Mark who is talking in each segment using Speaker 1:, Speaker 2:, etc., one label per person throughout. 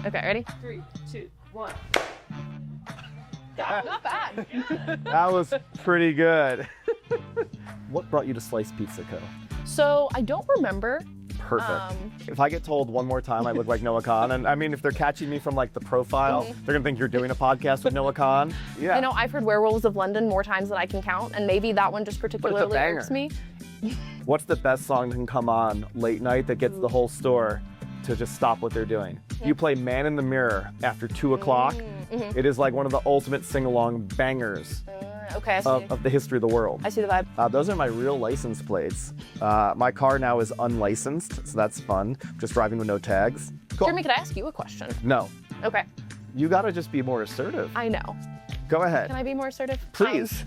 Speaker 1: Okay, ready?
Speaker 2: 3, 2, 1.
Speaker 1: Not bad.
Speaker 3: That was pretty good. What brought you to Slyce Pizza Co?
Speaker 1: So I don't remember.
Speaker 3: Perfect. If I get told one more time I look like Noah Khan, and I mean, if they're catching me from like the profile, they're gonna think you're doing a podcast with Noah Khan. Yeah.
Speaker 1: I know I've heard Werewolves of London more times than I can count, and maybe that one just particularly
Speaker 3: banger.
Speaker 1: irks me.
Speaker 3: What's the best song that can come on late night that gets the whole store to just stop what they're doing? You play Man in the Mirror after 2 o'clock. It is like one of the ultimate sing-along bangers
Speaker 1: Okay, I see.
Speaker 3: of the history of the world.
Speaker 1: I see the vibe.
Speaker 3: Those are my real license plates. My car now is unlicensed, so that's fun. Just driving with no tags. Cool.
Speaker 1: Jeremy, could I ask you a question?
Speaker 3: No,
Speaker 1: Okay,
Speaker 3: you gotta just be more assertive.
Speaker 1: I know.
Speaker 3: Go ahead.
Speaker 1: Can I be more assertive?
Speaker 3: Please.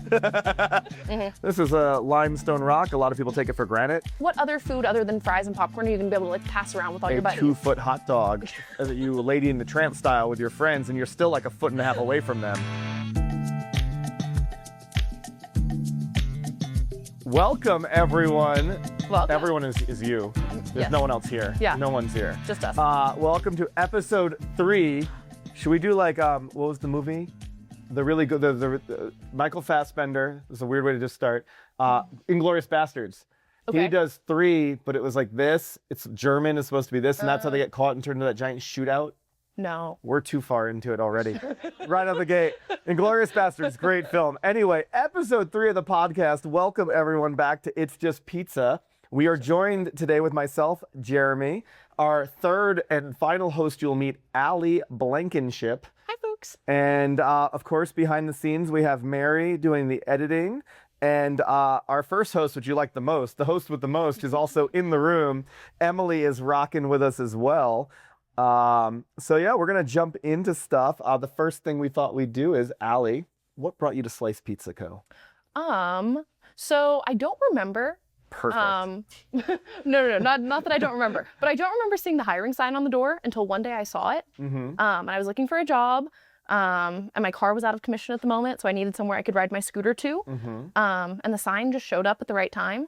Speaker 3: This is a limestone rock. A lot of people take it for granted.
Speaker 1: What other food other than fries and popcorn are you gonna be able to like pass around with all your
Speaker 3: A
Speaker 1: buddies?
Speaker 3: 2-foot hot dog that you Lady in the Tramp style with your friends, and you're still like 1.5 feet away from them. Welcome, everyone.
Speaker 1: Welcome.
Speaker 3: Everyone is you. There's
Speaker 1: Yes.
Speaker 3: no one else here.
Speaker 1: Yeah.
Speaker 3: No one's here.
Speaker 1: Just us.
Speaker 3: Welcome to episode 3. Should we do like, what was the movie? The really good, the Michael Fassbender. It's a weird way to just start. Inglourious Bastards.
Speaker 1: Okay.
Speaker 3: He does 3, but it was like this. It's German, it's supposed to be this, and that's how they get caught and turned into that giant shootout.
Speaker 1: No.
Speaker 3: We're too far into it already. Right out the gate. Inglourious Bastards, great film. Anyway, episode 3 of the podcast. Welcome everyone back to It's Just Pizza. We are joined today with myself, Jeremy. Our third and final host you'll meet, Allie Blankenship.
Speaker 1: Hi, folks.
Speaker 3: And of course, behind the scenes, we have Mary doing the editing. And our first host, which you like the most, the host with the most, is also in the room. Emily is rocking with us as well. So yeah, we're gonna jump into stuff. The first thing we thought we'd do is, Allie, what brought you to Slyce Pizza Co?
Speaker 1: So I don't remember.
Speaker 3: Perfect.
Speaker 1: No, not that I don't remember, but I don't remember seeing the hiring sign on the door until one day I saw it. And I was looking for a job, and my car was out of commission at the moment, so I needed somewhere I could ride my scooter to. And the sign just showed up at the right time.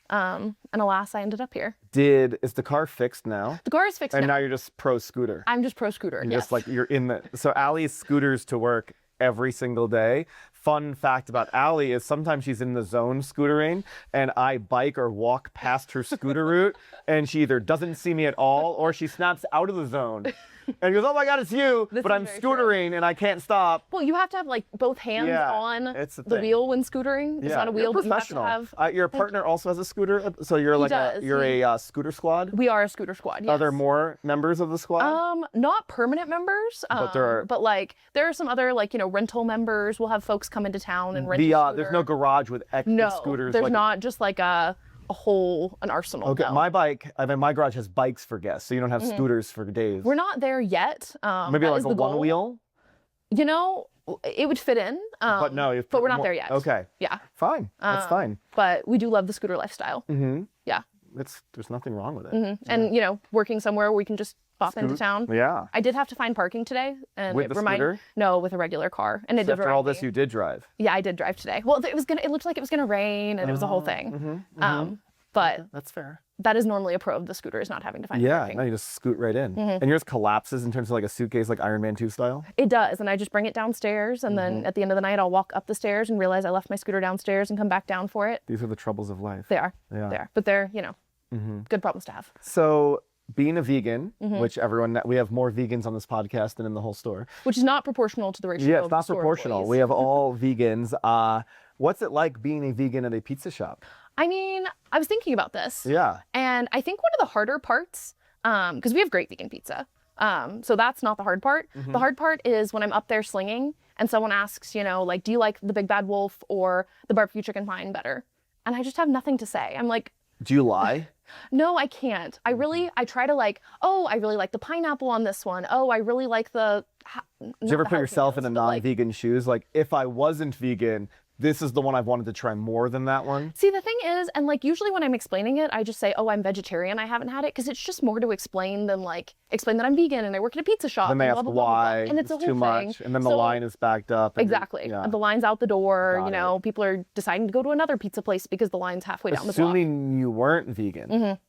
Speaker 1: And alas, I ended up here.
Speaker 3: Is the car fixed now?
Speaker 1: The car is fixed
Speaker 3: And
Speaker 1: now.
Speaker 3: now you're just pro scooter.
Speaker 1: I'm just pro scooter.
Speaker 3: You're
Speaker 1: Yes.
Speaker 3: just like, you're in the, so Allie scooters to work every single day. Fun fact about Allie is sometimes she's in the zone scootering and I bike or walk past her scooter route and she either doesn't see me at all or she snaps out of the zone and goes, oh my God, it's you,
Speaker 1: This
Speaker 3: but
Speaker 1: is
Speaker 3: I'm
Speaker 1: very
Speaker 3: scootering and I can't stop.
Speaker 1: Well, you have to have like both hands
Speaker 3: Yeah,
Speaker 1: on
Speaker 3: it's a
Speaker 1: the
Speaker 3: thing.
Speaker 1: wheel when scootering. It's not a wheel,
Speaker 3: you're
Speaker 1: but you have to
Speaker 3: professional.
Speaker 1: have.
Speaker 3: Your partner also has a scooter, so you're like
Speaker 1: does,
Speaker 3: you're a scooter squad?
Speaker 1: We are a scooter squad. Yes.
Speaker 3: Are there more members of the squad?
Speaker 1: Not permanent members,
Speaker 3: But there are-
Speaker 1: but like there are some other like rental members. We'll have folks come into town and rent a scooter.
Speaker 3: There's no garage with extra
Speaker 1: No,
Speaker 3: scooters.
Speaker 1: there's
Speaker 3: like,
Speaker 1: not just like an arsenal.
Speaker 3: Okay,
Speaker 1: no.
Speaker 3: my garage has bikes for guests, so you don't have scooters for days.
Speaker 1: We're not there yet.
Speaker 3: Maybe
Speaker 1: that
Speaker 3: like
Speaker 1: is
Speaker 3: a
Speaker 1: the goal.
Speaker 3: one wheel?
Speaker 1: You know, it would fit in.
Speaker 3: But no,
Speaker 1: but we're not there yet.
Speaker 3: Okay,
Speaker 1: Yeah,
Speaker 3: fine, that's fine.
Speaker 1: but we do love the scooter lifestyle. Yeah,
Speaker 3: There's nothing wrong with it.
Speaker 1: and working somewhere where we can just pop into town.
Speaker 3: Yeah.
Speaker 1: I did have to find parking today, and
Speaker 3: With
Speaker 1: it
Speaker 3: the scooter?
Speaker 1: No, with a regular car, and it did
Speaker 3: After all
Speaker 1: remind
Speaker 3: this,
Speaker 1: me.
Speaker 3: you did drive.
Speaker 1: Yeah, I did drive today. Well, it looked like it was gonna rain, and it was a whole thing. But
Speaker 3: That's fair.
Speaker 1: that is normally a pro of the scooter, is not having to find
Speaker 3: Yeah,
Speaker 1: parking.
Speaker 3: no, you just scoot right in. And yours collapses in terms of like a suitcase, like Iron Man 2 style?
Speaker 1: It does, and I just bring it downstairs, and then at the end of the night, I'll walk up the stairs and realize I left my scooter downstairs and come back down for it.
Speaker 3: These are the troubles of life.
Speaker 1: They are.
Speaker 3: Yeah.
Speaker 1: They are. But they're, good problems to have.
Speaker 3: So, being a vegan, which we have more vegans on this podcast than in the whole store.
Speaker 1: Which is not proportional to the ratio
Speaker 3: Yeah,
Speaker 1: of
Speaker 3: it's not
Speaker 1: store
Speaker 3: proportional.
Speaker 1: employees.
Speaker 3: We have all vegans. What's it like being a vegan at a pizza shop?
Speaker 1: I mean, I was thinking about this.
Speaker 3: Yeah.
Speaker 1: And I think one of the harder parts, because we have great vegan pizza, so that's not the hard part. The hard part is when I'm up there slinging and someone asks, like, do you like the Big Bad Wolf or the barbecue chicken pie better? And I just have nothing to say. I'm like,
Speaker 3: Do you lie?
Speaker 1: no, I can't. I try to like, oh, I really like the pineapple on this one. Oh, I really like the.
Speaker 3: Do you ever put yourself in a non-vegan shoes? Like, if I wasn't vegan, this is the one I've wanted to try more than that one?
Speaker 1: See, the thing is, and like usually when I'm explaining it, I just say, oh, I'm vegetarian, I haven't had it, because it's just more to explain than like explain that I'm vegan and I work at a pizza shop.
Speaker 3: Then they
Speaker 1: and
Speaker 3: ask
Speaker 1: blah, blah, blah, blah,
Speaker 3: why,
Speaker 1: blah. And it's a whole
Speaker 3: too
Speaker 1: thing.
Speaker 3: much, and then the line is backed up. And
Speaker 1: Exactly.
Speaker 3: yeah.
Speaker 1: And the line's out the door,
Speaker 3: Got it.
Speaker 1: people are deciding to go to another pizza place because the line's halfway down the block.
Speaker 3: Assuming you weren't vegan,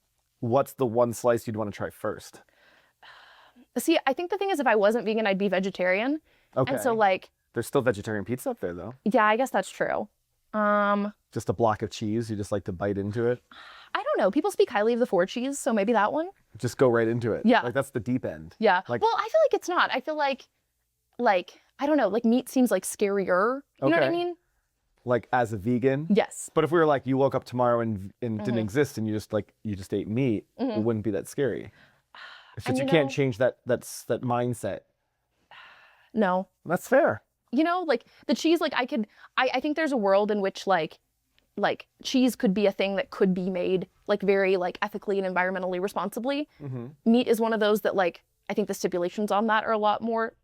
Speaker 3: what's the one slice you'd want to try first?
Speaker 1: See, I think the thing is if I wasn't vegan, I'd be vegetarian.
Speaker 3: Okay.
Speaker 1: And so like,
Speaker 3: There's still vegetarian pizza up there though.
Speaker 1: yeah, I guess that's true.
Speaker 3: Just a block of cheese. You just like to bite into it.
Speaker 1: I don't know. People speak highly of the 4 cheese, so maybe that one.
Speaker 3: Just go right into it.
Speaker 1: Yeah.
Speaker 3: Like that's the deep end.
Speaker 1: Yeah.
Speaker 3: Like,
Speaker 1: well, I feel like it's not. I feel like, I don't know, like meat seems like scarier. You know what I
Speaker 3: Okay.
Speaker 1: mean?
Speaker 3: like as a vegan.
Speaker 1: Yes.
Speaker 3: But if we were like, you woke up tomorrow and didn't exist and you just ate meat, it wouldn't be that scary. It's just
Speaker 1: And
Speaker 3: you can't change that mindset.
Speaker 1: No.
Speaker 3: That's fair.
Speaker 1: You know, like the cheese, like I think there's a world in which like cheese could be a thing that could be made like very like ethically and environmentally responsibly. Meat is one of those that like I think the stipulations on that are a lot more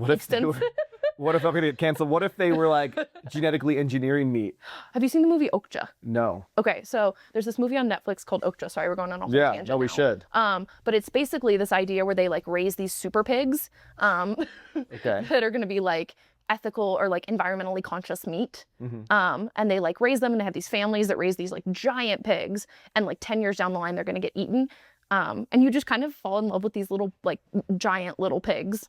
Speaker 1: extensive.
Speaker 3: What if I'm gonna get canceled? What if they were like genetically engineering meat?
Speaker 1: Have you seen the movie Okja?
Speaker 3: No.
Speaker 1: Okay, so there's this movie on Netflix called Okja. Sorry, we're going on a whole tangent
Speaker 3: no, we
Speaker 1: now.
Speaker 3: should.
Speaker 1: But it's basically this idea where they like raise these super pigs
Speaker 3: Okay.
Speaker 1: that are going to be like ethical or like environmentally conscious meat. And they like raise them and they have these families that raise these like giant pigs and like 10 years down the line they're going to get eaten. And you just kind of fall in love with these little like giant little pigs.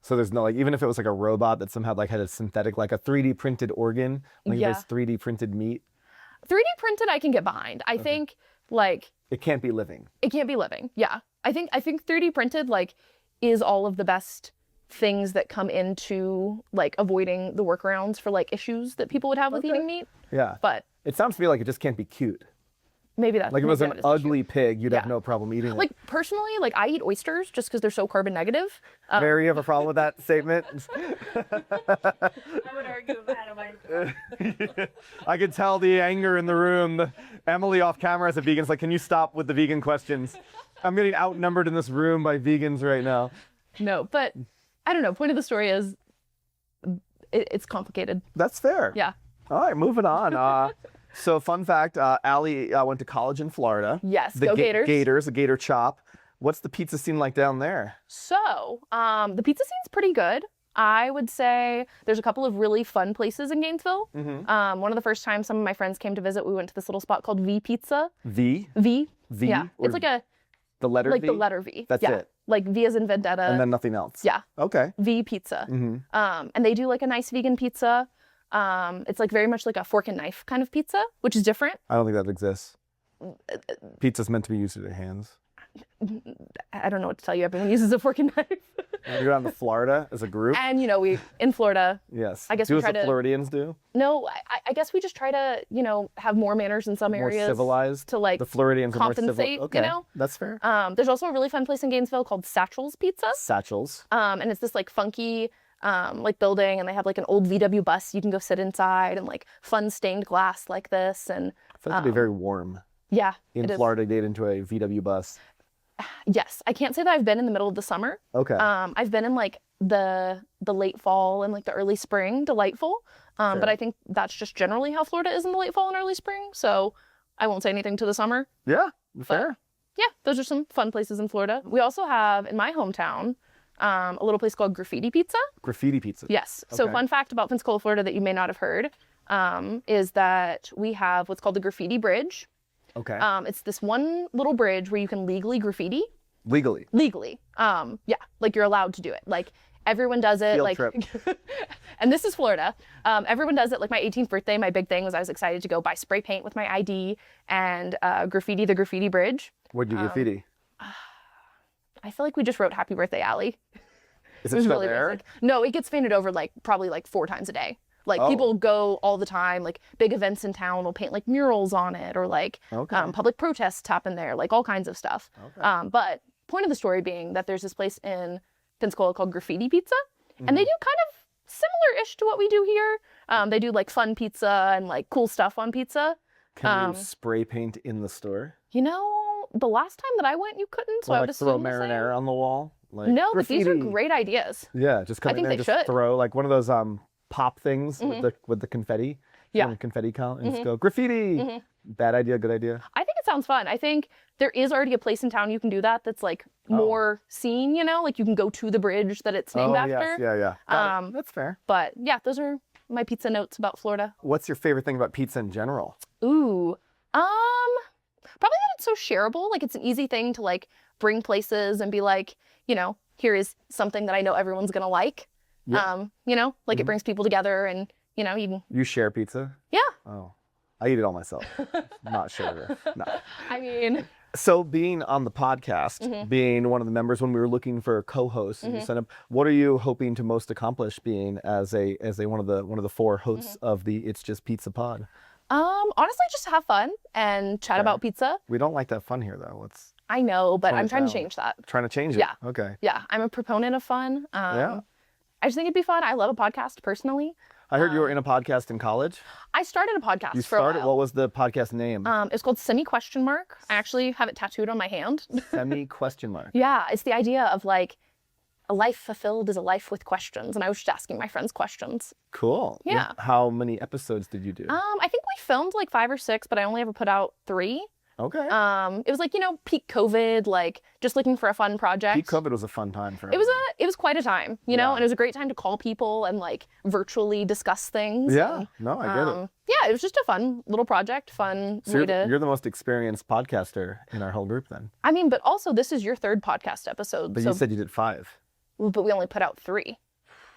Speaker 3: So there's no like, even if it was like a robot that somehow like had a synthetic, like a 3D printed organ, like
Speaker 1: Yeah.
Speaker 3: there's 3D printed meat,
Speaker 1: 3D printed I can get behind. I think like
Speaker 3: it can't be living.
Speaker 1: it can't be living. Yeah. I think 3D printed like is all of the best things that come into like avoiding the workarounds for like issues that people would have with eating meat.
Speaker 3: Yeah.
Speaker 1: But
Speaker 3: It sounds to me like it just can't be cute.
Speaker 1: maybe that's
Speaker 3: Like if it was
Speaker 1: maybe
Speaker 3: an
Speaker 1: that is the issue.
Speaker 3: ugly pig, you'd have
Speaker 1: Yeah.
Speaker 3: no problem eating it.
Speaker 1: Like personally, like I eat oysters just because they're so carbon negative.
Speaker 3: Mary, you have a problem with that statement?
Speaker 2: I would argue that on my
Speaker 3: I could tell the anger in the room. Emily off camera as a vegan is like, can you stop with the vegan questions? I'm getting outnumbered in this room by vegans right now.
Speaker 1: No, but I don't know. Point of the story is it's complicated.
Speaker 3: That's fair.
Speaker 1: Yeah.
Speaker 3: All right, moving on. So fun fact, Allie went to college in Florida.
Speaker 1: Yes,
Speaker 3: The
Speaker 1: go Gators.
Speaker 3: Gators, the Gator Chop. What's the pizza scene like down there?
Speaker 1: So the pizza scene's pretty good. I would say there's a couple of really fun places in Gainesville. One of the first times some of my friends came to visit, we went to this little spot called V Pizza.
Speaker 3: V?
Speaker 1: V.
Speaker 3: V?
Speaker 1: Yeah.
Speaker 3: Or
Speaker 1: It's like
Speaker 3: the letter
Speaker 1: like
Speaker 3: V?
Speaker 1: the letter V.
Speaker 3: That's
Speaker 1: yeah.
Speaker 3: it.
Speaker 1: Like V as in Vendetta.
Speaker 3: And then nothing else.
Speaker 1: Yeah.
Speaker 3: Okay.
Speaker 1: V Pizza. And they do like a nice vegan pizza. It's like very much like a fork and knife kind of pizza, which is different.
Speaker 3: I don't think that exists. Pizza's meant to be used with your hands.
Speaker 1: I don't know what to tell you. Everyone uses a fork and knife.
Speaker 3: You go down to Florida as a group?
Speaker 1: And you know, we in Florida.
Speaker 3: Yes.
Speaker 1: I guess
Speaker 3: do
Speaker 1: we
Speaker 3: as
Speaker 1: try
Speaker 3: the
Speaker 1: to-
Speaker 3: Floridians do?
Speaker 1: No, I guess we just try to, you know, have more manners in some
Speaker 3: More
Speaker 1: areas.
Speaker 3: civilized?
Speaker 1: to like
Speaker 3: The Floridians are more
Speaker 1: compensate,
Speaker 3: civil. Okay.
Speaker 1: you know?
Speaker 3: That's fair.
Speaker 1: There's also a really fun place in Gainesville called Satchel's Pizza.
Speaker 3: Satchels.
Speaker 1: And it's this like funky like building and they have like an old VW bus you can go sit inside and like fun stained glass like this and
Speaker 3: It's meant to be very warm.
Speaker 1: yeah.
Speaker 3: In
Speaker 1: it is.
Speaker 3: Florida, to get into a VW bus.
Speaker 1: Yes. I can't say that I've been in the middle of the summer.
Speaker 3: Okay.
Speaker 1: I've been in like the late fall and like the early spring, delightful. But I think that's just generally how Florida is in the late fall and early spring. So I won't say anything to the summer.
Speaker 3: Yeah, fair.
Speaker 1: Yeah, those are some fun places in Florida. We also have in my hometown a little place called Graffiti Pizza.
Speaker 3: Graffiti pizza.
Speaker 1: Yes. So
Speaker 3: Okay.
Speaker 1: fun fact about Pensacola, Florida that you may not have heard is that we have what's called the Graffiti Bridge.
Speaker 3: Okay.
Speaker 1: It's this one little bridge where you can legally graffiti.
Speaker 3: Legally.
Speaker 1: Legally. Yeah, like you're allowed to do it. Like everyone does it.
Speaker 3: Field
Speaker 1: like,
Speaker 3: trip.
Speaker 1: and this is Florida. Everyone does it. Like my 18th birthday, my big thing was I was excited to go buy spray paint with my ID and graffiti the Graffiti Bridge.
Speaker 3: What'd you graffiti?
Speaker 1: I feel like we just wrote Happy Birthday, Allie.
Speaker 3: Is
Speaker 1: It
Speaker 3: it
Speaker 1: was
Speaker 3: still
Speaker 1: really
Speaker 3: there?
Speaker 1: basic. No, it gets painted over like probably like 4 times a day. Like
Speaker 3: Oh.
Speaker 1: people go all the time, like big events in town will paint like murals on it or like
Speaker 3: Okay.
Speaker 1: public protests happen there, like all kinds of stuff. But point of the story being that there's this place in Pensacola called Graffiti Pizza and they do kind of similar-ish to what we do here. They do like fun pizza and like cool stuff on pizza.
Speaker 3: Can you spray paint in the store?
Speaker 1: You know, the last time that I went, you couldn't, so
Speaker 3: Or
Speaker 1: I would
Speaker 3: like throw
Speaker 1: assume the same.
Speaker 3: marinara on the wall? Like,
Speaker 1: No, but these are
Speaker 3: graffiti.
Speaker 1: great ideas.
Speaker 3: Yeah, just come
Speaker 1: I
Speaker 3: in
Speaker 1: think
Speaker 3: there and
Speaker 1: they
Speaker 3: just
Speaker 1: should.
Speaker 3: throw like one of those pop things with the confetti.
Speaker 1: Yeah.
Speaker 3: When the confetti count and just go graffiti. Bad idea, good idea.
Speaker 1: I think it sounds fun. I think there is already a place in town you can do that that's like more seen, you know, like you can go to the bridge that it's named after.
Speaker 3: Yes, yeah. Got it. That's fair.
Speaker 1: But yeah, those are my pizza notes about Florida.
Speaker 3: What's your favorite thing about pizza in general?
Speaker 1: Ooh, probably that it's so shareable. Like it's an easy thing to like bring places and be like, here is something that I know everyone's going to like.
Speaker 3: Yeah.
Speaker 1: Like it brings people together and,
Speaker 3: You share pizza?
Speaker 1: Yeah.
Speaker 3: Oh, I eat it all myself. Not sure. No.
Speaker 1: I mean,
Speaker 3: So being on the podcast, being one of the members when we were looking for a co-host and you signed up, what are you hoping to most accomplish being as a one of the 4 hosts of the It's Just Pizza pod?
Speaker 1: honestly, just have fun and chat about pizza.
Speaker 3: We don't like that fun here though. Let's
Speaker 1: I know, but
Speaker 3: tone
Speaker 1: I'm
Speaker 3: it
Speaker 1: trying to
Speaker 3: down.
Speaker 1: change that.
Speaker 3: Trying to change it.
Speaker 1: Yeah.
Speaker 3: Okay.
Speaker 1: Yeah, I'm a proponent of fun.
Speaker 3: Yeah.
Speaker 1: I just think it'd be fun. I love a podcast personally.
Speaker 3: I heard you were in a podcast in college.
Speaker 1: I started a podcast
Speaker 3: You
Speaker 1: for a
Speaker 3: started.
Speaker 1: while.
Speaker 3: What was the podcast name?
Speaker 1: It's called Semi ? I actually have it tattooed on my hand.
Speaker 3: Semi ?
Speaker 1: Yeah, it's the idea of like a life fulfilled is a life with questions, and I was just asking my friends questions.
Speaker 3: Cool.
Speaker 1: Yeah.
Speaker 3: How many episodes did you do?
Speaker 1: I think we filmed like 5 or 6, but I only ever put out 3.
Speaker 3: Okay.
Speaker 1: It was like peak COVID, like just looking for a fun project.
Speaker 3: Peak COVID was a fun time for
Speaker 1: It was quite a time, and it was a great time to call people and like virtually discuss things.
Speaker 3: Yeah.
Speaker 1: And,
Speaker 3: No, I get it.
Speaker 1: yeah, it was just a fun little project, fun
Speaker 3: So
Speaker 1: way to.
Speaker 3: you're the most experienced podcaster in our whole group then.
Speaker 1: I mean, but also this is your 3rd podcast episode.
Speaker 3: But you said you did 5.
Speaker 1: But we only put out 3.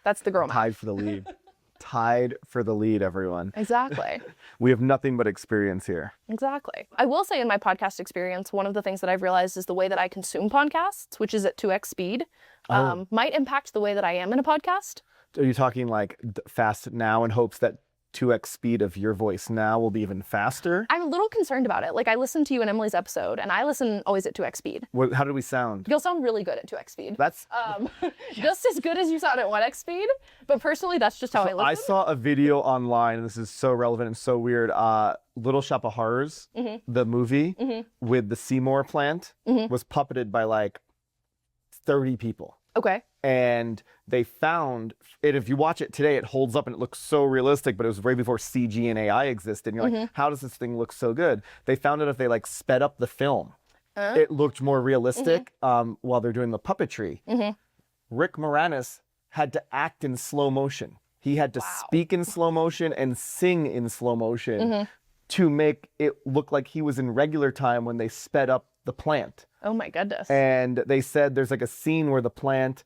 Speaker 1: That's the girl math.
Speaker 3: Tied for the lead. Tied for the lead, everyone.
Speaker 1: Exactly.
Speaker 3: We have nothing but experience here.
Speaker 1: Exactly. I will say in my podcast experience, one of the things that I've realized is the way that I consume podcasts, which is at 2x speed, might impact the way that I am in a podcast.
Speaker 3: Are you talking like fast now in hopes that 2x speed of your voice now will be even faster?
Speaker 1: I'm a little concerned about it. Like I listened to you and Emily's episode, and I listen always at 2x speed.
Speaker 3: How did we sound?
Speaker 1: You'll sound really good at 2x speed.
Speaker 3: That's
Speaker 1: Just as good as you sound at 1x speed. But personally, that's just how I listen.
Speaker 3: I saw a video online, and this is so relevant and so weird. Little Shop of Horrors, the movie with the Seymour plant, was puppeted by like 30 people.
Speaker 1: Okay.
Speaker 3: And they found it. If you watch it today, it holds up and it looks so realistic, but it was right before CG and AI existed. And you're like, how does this thing look so good? They found out if they like sped up the film, it looked more realistic while they're doing the puppetry. Rick Moranis had to act in slow motion. He had to speak in slow motion and sing in slow motion to make it look like he was in regular time when they sped up the plant.
Speaker 1: Oh my goodness.
Speaker 3: And they said there's like a scene where the plant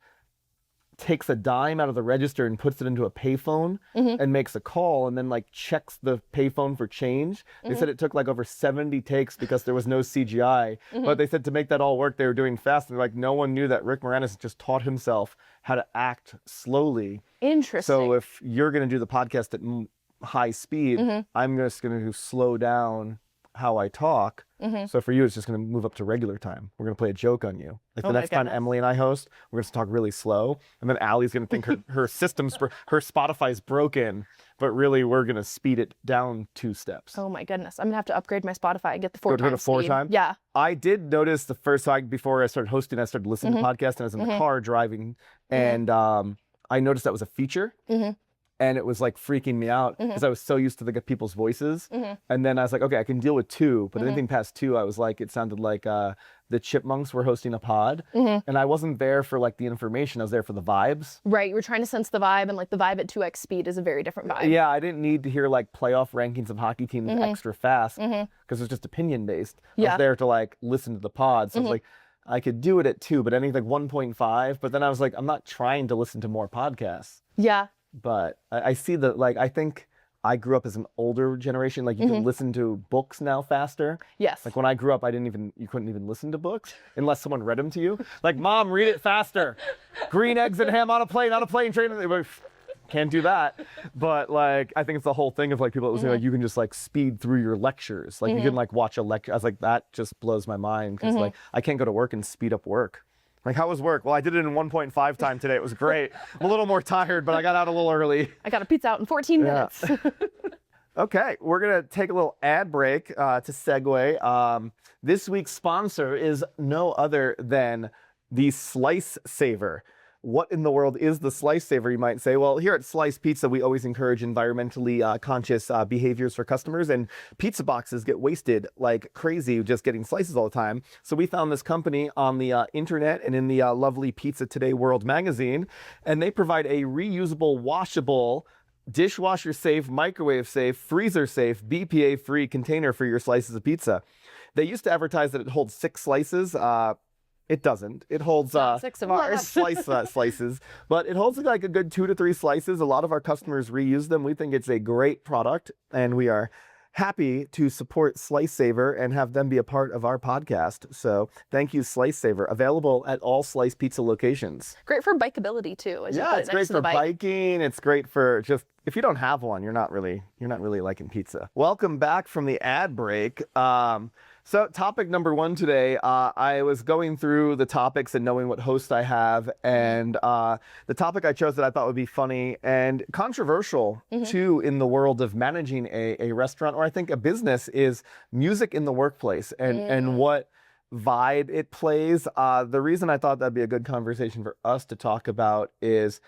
Speaker 3: takes a dime out of the register and puts it into a payphone and makes a call and then like checks the payphone for change. They said it took like over 70 takes because there was no CGI. But they said to make that all work, they were doing fast. And like no one knew that Rick Moranis just taught himself how to act slowly.
Speaker 1: Interesting.
Speaker 3: So if you're going to do the podcast at high speed, I'm just going to slow down how I talk. So for you, it's just going to move up to regular time. We're going to play a joke on you. Like the next time Emily and I host, we're going to talk really slow. And then Allie's going to think her system's, her Spotify's broken, but really we're going to speed it down 2 steps.
Speaker 1: Oh my goodness. I'm going to have to upgrade my Spotify and get the 4
Speaker 3: Go to
Speaker 1: times
Speaker 3: 4
Speaker 1: speed.
Speaker 3: times?
Speaker 1: Yeah.
Speaker 3: I did notice the first time before I started hosting, I started listening to podcasts and I was in the car driving. And I noticed that was a feature. And it was like freaking me out because I was so used to the people's voices. And then I was like, okay, I can deal with 2, but anything past 2, I was like, it sounded like the Chipmunks were hosting a pod. And I wasn't there for like the information, I was there for the vibes.
Speaker 1: Right, you were trying to sense the vibe, and like the vibe at 2x speed is a very different vibe.
Speaker 3: Yeah, I didn't need to hear like playoff rankings of hockey teams extra fast because it was just opinion based. I was there to like listen to the pod. So I was like, I could do it at 2, but anything like 1.5. But then I was like, I'm not trying to listen to more podcasts.
Speaker 1: Yeah.
Speaker 3: But I see that, like, I think I grew up as an older generation. Like, you can listen to books now faster.
Speaker 1: Yes.
Speaker 3: Like, when I grew up, you couldn't even listen to books unless someone read them to you. Like, Mom, read it faster. Green eggs and ham on a plane train. Can't do that. But, like, I think it's the whole thing of, like, people that listen, like, you can just, like, speed through your lectures. Like, you can, like, watch a lecture. I was like, that just blows my mind because, like, I can't go to work and speed up work. Like, how was work? Well, I did it in 1.5 time today. It was great. I'm a little more tired, but I got out a little early.
Speaker 1: I got a pizza out in 14 minutes.
Speaker 3: Okay, we're going to take a little ad break to segue. This week's sponsor is no other than the Slyce Saver. What in the world is the Slyce Saver, you might say? Well, here at Slyce Pizza, we always encourage environmentally conscious behaviors for customers, and pizza boxes get wasted like crazy just getting slices all the time. So we found this company on the internet and in the lovely Pizza Today World magazine, and they provide a reusable, washable, dishwasher safe, microwave safe, freezer safe, BPA free container for your slices of pizza. They used to advertise that it holds 6 slices. It doesn't. It holds
Speaker 1: Not 6 of
Speaker 3: well, not
Speaker 1: ours.
Speaker 3: slices, but it holds like a good 2 to 3 slices. A lot of our customers reuse them. We think it's a great product, and we are happy to support Slice Saver and have them be a part of our podcast. So thank you, Slice Saver. Available at all Slice Pizza locations.
Speaker 1: Great for bikeability too. As you
Speaker 3: Yeah,
Speaker 1: put
Speaker 3: it's
Speaker 1: it
Speaker 3: great
Speaker 1: next to
Speaker 3: for
Speaker 1: the bike.
Speaker 3: biking. It's great for just if you don't have one, you're not really liking pizza. Welcome back from the ad break. So topic number 1 today, I was going through the topics and knowing what host I have, and the topic I chose that I thought would be funny and controversial too in the world of managing a restaurant, or I think a business, is music in the workplace and what vibe it plays. The reason I thought that'd be a good conversation for us to talk about is,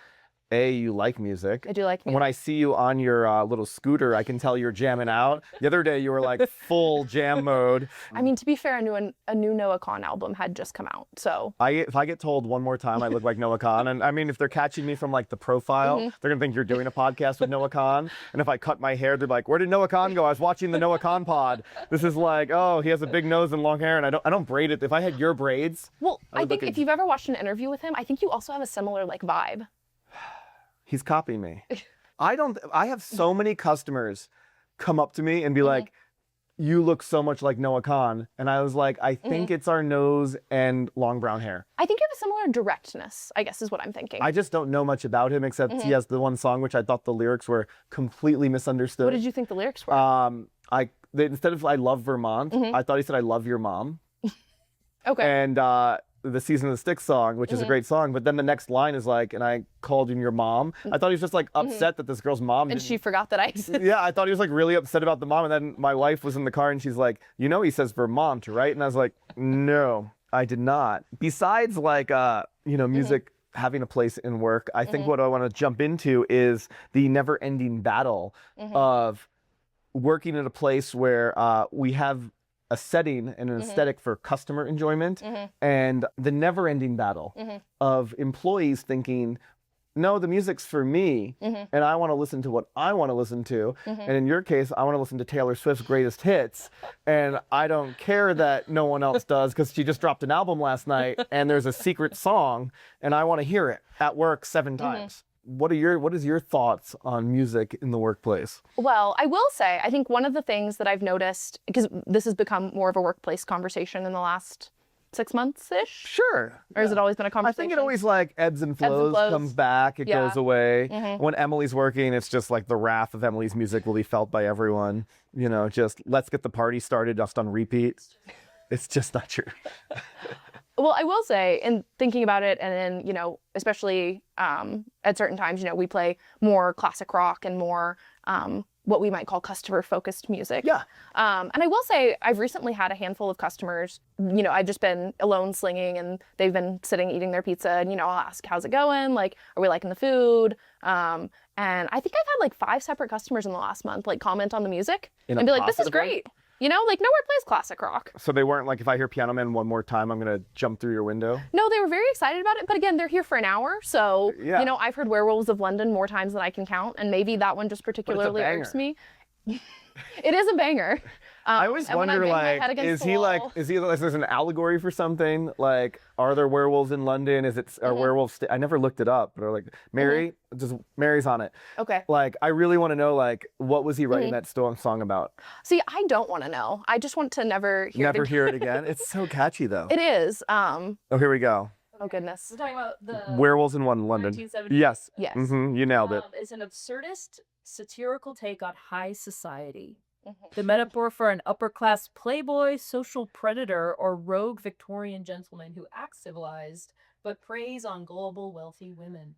Speaker 3: you like music.
Speaker 1: I do like music.
Speaker 3: When I see you on your little scooter, I can tell you're jamming out. The other day, you were like full jam mode.
Speaker 1: I mean, to be fair, a new Noah Kahan album had just come out, so.
Speaker 3: If I get told one more time I look like Noah Kahan, and I mean, if they're catching me from like the profile, they're gonna think you're doing a podcast with Noah Kahan. And if I cut my hair, they're like, "Where did Noah Kahan go? I was watching the Noah Kahan pod." This is like, oh, he has a big nose and long hair, and I don't braid it. If I had your braids,
Speaker 1: Well, I think if you've ever watched an interview with him, I think you also have a similar like vibe.
Speaker 3: he's copying me. I have so many customers come up to me and be like, "You look so much like Noah Kahan." And I was like, I think it's our nose and long brown hair.
Speaker 1: I think you have a similar directness, I guess is what I'm thinking.
Speaker 3: I just don't know much about him except he has the one song which I thought the lyrics were completely misunderstood.
Speaker 1: What did you think the lyrics were?
Speaker 3: Instead of "I love Vermont," I thought he said "I love your mom."
Speaker 1: Okay.
Speaker 3: And the Season of the Sticks song, which is a great song, but then the next line is like, "And I called you your mom." I thought he was just like upset that this girl's mom
Speaker 1: And
Speaker 3: didn't.
Speaker 1: she forgot that I existed.
Speaker 3: Yeah, I thought he was like really upset about the mom, and then my wife was in the car and she's like, he says Vermont, right? And I was like, no, I did not. Besides like, music having a place in work, I think what I want to jump into is the never-ending battle of working at a place where we have a setting and an aesthetic for customer enjoyment, and the never-ending battle of employees thinking, no, the music's for me, and I want to listen to what I want to listen to. And in your case, I want to listen to Taylor Swift's greatest hits, and I don't care that no one else does because she just dropped an album last night, and there's a secret song, and I want to hear it at work 7 times. What is your thoughts on music in the workplace?
Speaker 1: Well, I will say, I think one of the things that I've noticed, because this has become more of a workplace conversation in the last 6 months-ish?
Speaker 3: Sure.
Speaker 1: Or has it always been a
Speaker 3: I
Speaker 1: conversation?
Speaker 3: think it always like ebbs and flows, comes back, it goes away. When Emily's working, it's just like the wrath of Emily's music will be felt by everyone. Just let's get the party started just on repeat. It's just not true.
Speaker 1: Well, I will say, in thinking about it, and then, especially at certain times, we play more classic rock and more what we might call customer-focused music.
Speaker 3: Yeah.
Speaker 1: And I will say, I've recently had a handful of customers, I've just been alone slinging, and they've been sitting eating their pizza, and, I'll ask, how's it going? Like, are we liking the food? And I think I've had like 5 separate customers in the last month, like, comment on the music and be like, this is
Speaker 3: positive way?
Speaker 1: great. Like nowhere plays classic rock.
Speaker 3: So they weren't like, if I hear Piano Man one more time, I'm going to jump through your window?
Speaker 1: No, they were very excited about it. But again, they're here for an hour. So,
Speaker 3: Yeah.
Speaker 1: I've heard Werewolves of London more times than I can count. And maybe that one just particularly irks me. It is a banger.
Speaker 3: I always
Speaker 1: and when I
Speaker 3: wonder,
Speaker 1: bang my
Speaker 3: like,
Speaker 1: head against
Speaker 3: is
Speaker 1: the
Speaker 3: he
Speaker 1: wall-
Speaker 3: like, is this an allegory for something? Like, are there werewolves in London? Are werewolves? I never looked it up, but like, Mary's on it.
Speaker 1: Okay.
Speaker 3: Like, I really want to know, like, what was he writing that song about?
Speaker 1: See, I don't want to know. I just want to never hear
Speaker 3: Never
Speaker 1: it.
Speaker 3: hear it again? It's so catchy, though.
Speaker 1: It is.
Speaker 3: Oh, here we go.
Speaker 1: Oh, goodness.
Speaker 2: We're talking about the
Speaker 3: Werewolves in London.
Speaker 2: 1970.
Speaker 3: Yes.
Speaker 1: Yes.
Speaker 3: You nailed it.
Speaker 2: It's an absurdist, satirical take on high society. The metaphor for an upper-class playboy, social predator, or rogue Victorian gentleman who acts civilized, but preys on gullible, wealthy women.